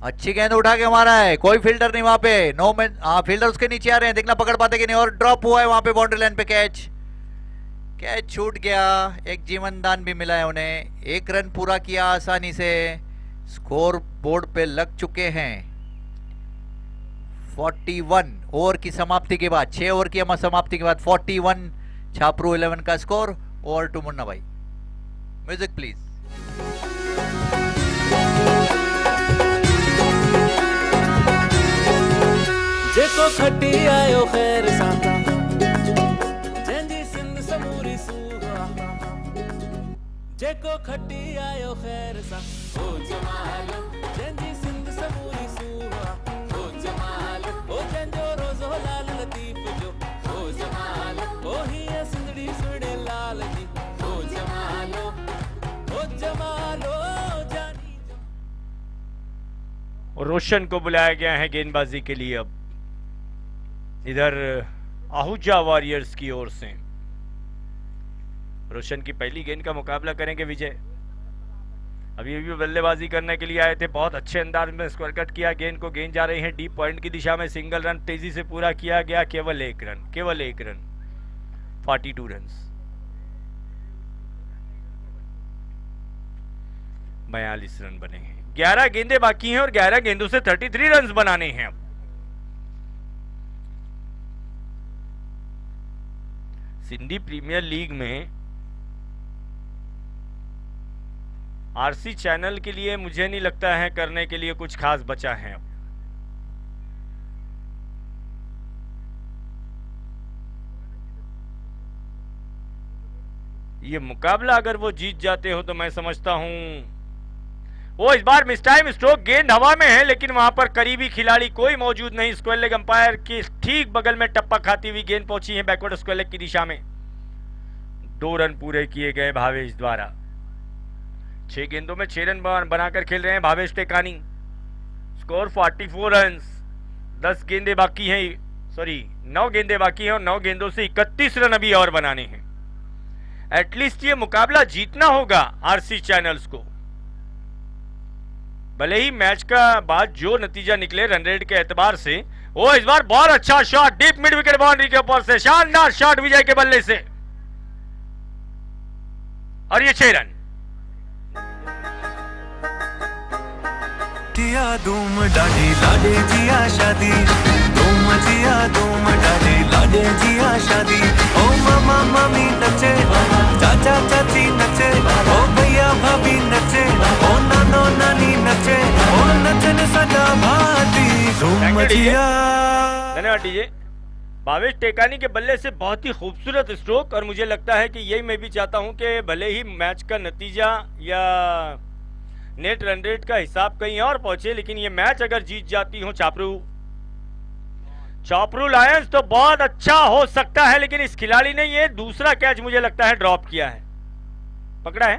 अच्छी गेंद उठा के मारा है, कोई फील्डर नहीं वहां पे। नो मैन, फील्डर उसके नीचे आ रहे हैं, देखना पकड़ पाते कि नहीं। और ड्रॉप हुआ है वहां पे बाउंड्री लाइन पे, कैच छूट गया। एक जीवन दान भी मिला है उन्हें। 1 रन पूरा किया आसानी से, स्कोर बोर्ड पे लग चुके हैं। 41 ओवर की समाप्ति के बाद, 6 ओवर की समाप्ति के बाद 41 छापरू 11 का स्कोर। ओवर टू मुन्ना भाई। Music please. जेको खटी आयो खैर साता जंजी सिंध समूरी सूहा जेको खटी आयो खैर सा ओ जमाल जंजी सिंध समूरी सूहा ओ जमाल ओ जंजो रोज़ो लाल लतीफ जो ओ जमाल ओ ही सिंधड़ी सुने लाल जी ओ जमालो जानी। और रोशन को बुलाया गया है गेंदबाजी के लिए। अब इधर आहूजा वॉरियर्स की ओर से रोशन की पहली गेंद का मुकाबला करेंगे विजय। अभी भी बल्लेबाजी करने के लिए आए थे, बहुत अच्छे अंदाज में स्क्वायर कट किया गेंद को। गेंद जा रही है डीप पॉइंट की दिशा में, सिंगल रन तेजी से पूरा किया गया। केवल एक रन 42 रन। 42 रन बने हैं। 11 गेंदें बाकी हैं और 11 गेंदों से 33 रन बनाने हैं। सिंधी प्रीमियर लीग में आरसी चैनल के लिए मुझे नहीं लगता है करने के लिए कुछ खास बचा है। ये मुकाबला अगर वो जीत जाते हो तो मैं समझता हूं वो इस बार मिस टाइम स्ट्रोक, गेंद हवा में है लेकिन वहां पर करीबी खिलाड़ी कोई मौजूद नहीं। स्क्वायर लेग अंपायर की ठीक बगल में टप्पा खाती हुई गेंद पहुंची है बैकवर्ड स्क्वायर लेग की दिशा में। 2 रन पूरे किए गए भावेश द्वारा। 6 गेंदों में 6 रन बनाकर खेल रहे हैं भावेश टेकानी। Score 44 run. 10 गेंदें बाकी हैं, 9 गेंदें बाकी हैं और 9 गेंदों से 31 रन अभी और बनाने हैं। एटलीस्ट ये मुकाबला जीतना होगा आरसी चैनल्स को। भले ही मैच का बाद जो नतीजा निकले रन रेट के एतबार से, वो इस बार बहुत अच्छा shot deep mid wicket boundary के ऊपर से, शानदार शॉट विजय के बल्ले से और ये 6 रन। जिया धूम डाली लाडे जिया शादी, धूम जिया धूम डाली लाडे जिया शादी। ओ मामा मामी नचे, चाचा चाची नचे, ओ भैया भाभी नचे, ओ नानो नानी नचे, ओ नचन सदा भाती धूम जिया। धन्यवाद डीजे। भावेश टेकानी के बल्ले से बहुत ही खूबसूरत स्ट्रोक, और मुझे लगता है कि यही मैं भी चाहता हूं कि भले ही मैच का नतीजा या नेट रन रेट का हिसाब कहीं और पहुंचे, लेकिन ये मैच अगर जीत जाती हो छापरू लायंस तो बहुत अच्छा हो सकता है। लेकिन इस खिलाड़ी ने ये दूसरा कैच मुझे लगता है ड्रॉप किया है, पकड़ा है।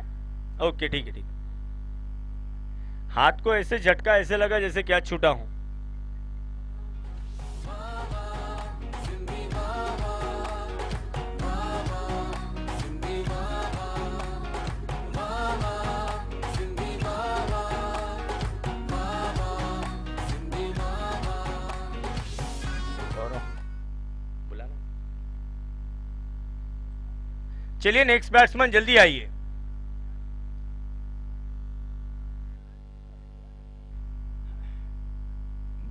ओके ठीक है, ठीक। हाथ को ऐसे झटका, ऐसे लगा जैसे कैच छूटा हूं। चलिए नेक्स्ट बैट्समैन जल्दी आइए।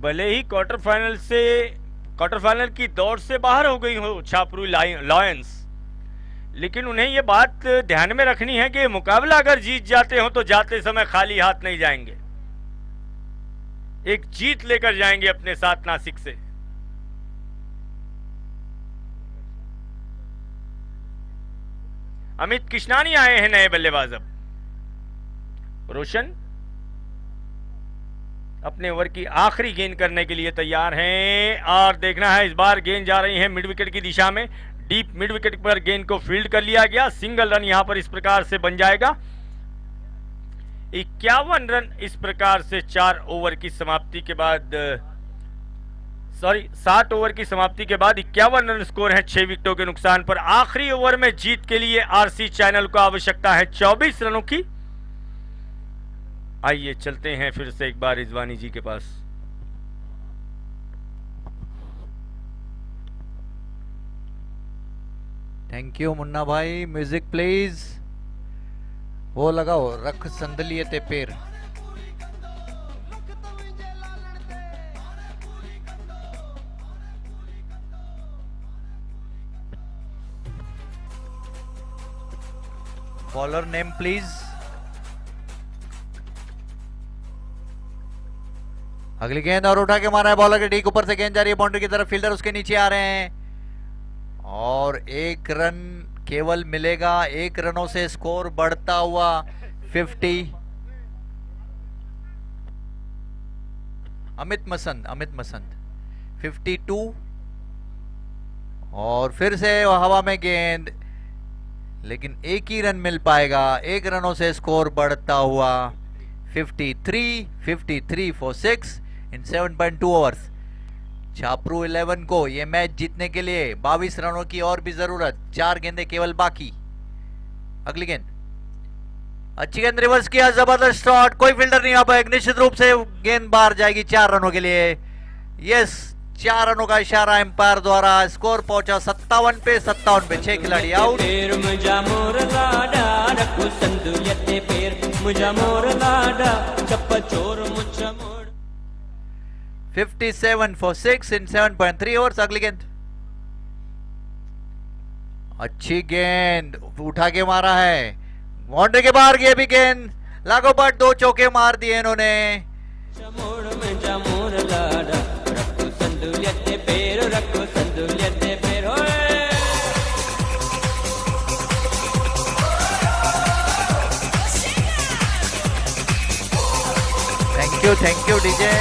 भले ही क्वार्टर फाइनल की दौड़ से बाहर हो गई हो छापरू लायंस, लेकिन उन्हें यह बात ध्यान में रखनी है कि मुकाबला अगर जीत जाते हो तो जाते समय खाली हाथ नहीं जाएंगे, एक जीत लेकर जाएंगे अपने साथ नासिक से। अमित कृष्णानी आए हैं नए बल्लेबाज। अब रोशन अपने ओवर की आखिरी गेंद करने के लिए तैयार हैं, और देखना है इस बार गेंद जा रही है मिड विकेट की दिशा में। डीप मिड विकेट पर गेंद को फील्ड कर लिया गया। सिंगल रन यहां पर इस प्रकार से बन जाएगा। 51 रन इस प्रकार से 4 ओवर की समाप्ति के बाद, 7 ओवर की समाप्ति के बाद 51 रन स्कोर है 6 विकेटों के नुकसान पर। आखिरी ओवर में जीत के लिए आरसी चैनल को आवश्यकता है 24 रनों की। आइए चलते हैं फिर से एक बार रिजवानी जी के पास। थैंक यू मुन्ना भाई। Music please. वो लगाओ, रख संदलिये ते पैर। Bowler name please. अगली गेंद और उठा के मारा है बॉलर के ठीक ऊपर से, गेंद जा रही है बाउंड्री की तरफ। फील्डर उसके नीचे आ रहे हैं और 1 रन केवल मिलेगा। 1 रनों से स्कोर बढ़ता हुआ 50। अमित मसंद 52, और फिर से हवा में गेंद, लेकिन 1 ही रन मिल पाएगा। 1 रनों से स्कोर बढ़ता हुआ 53 for 6 in 7.2 ओवर्स। छापरू 11 को ये मैच जीतने के लिए 22 रनों की और भी जरूरत। 4 गेंदें केवल बाकी। अगली गेंद, अच्छी गेंद रिवर्स किया, जबरदस्त शॉट, कोई फील्डर नहीं आ पाया। निश्चित रूप से गेंद बाहर जाएगी 4 रनों के लिए। यस, 4 रनों का इशारा एम्पायर द्वारा। स्कोर पहुंचा 57 पे 6 खिलाड़ी आउट। 57 for 6 in 7.3 overs. अगली गेंद, अच्छी गेंद उठा के मारा है, बाउंड्री के बाहर गई भी गेंद। लागो बट 2 चौके मार दिए इन्होंने। Thank you DJ.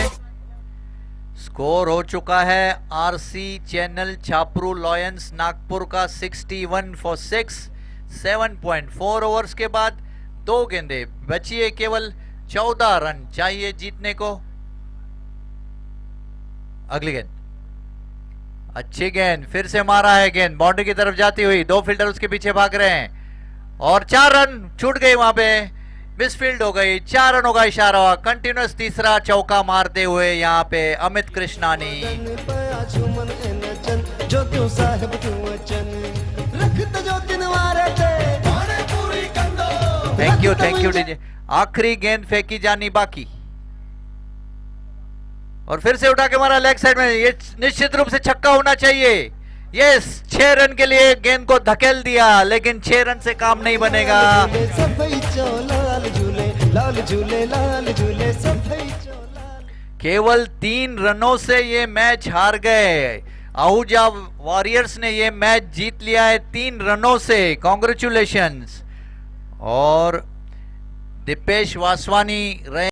स्कोर हो चुका है RC channel Chhapru Lions Nagpur का 61 for 6 7.4 ओवर्स के बाद 2 गेंदें बची है, केवल 14 रन चाहिए जीतने को। अगली गेंद, अच्छी गेंद, फिर से मारा है गेंद बाउंड्री की तरफ जाती हुई। 2 फील्डर उसके पीछे भाग रहे हैं और 4 रन छूट गई, वहां पे मिसफील्ड हो गई। 4 रनों का इशारा हुआ। कंटिन्यूस तीसरा चौका मारते हुए यहाँ पे Amit Krishnani. Thank you DJ. आखिरी गेंद फेंकी जानी बाकी, और फिर से उठा के मारा लेग साइड में। ये निश्चित रूप से छक्का होना चाहिए। यस, 6 रन के लिए गेंद को धकेल दिया, लेकिन 6 रन से काम नहीं बनेगा। केवल 3 रनों से ये मैच हार गए। आहूजा वॉरियर्स ने ये मैच जीत लिया है 3 रनों से। कॉन्ग्रेचुलेशंस। और दीपेश वासवानी रहे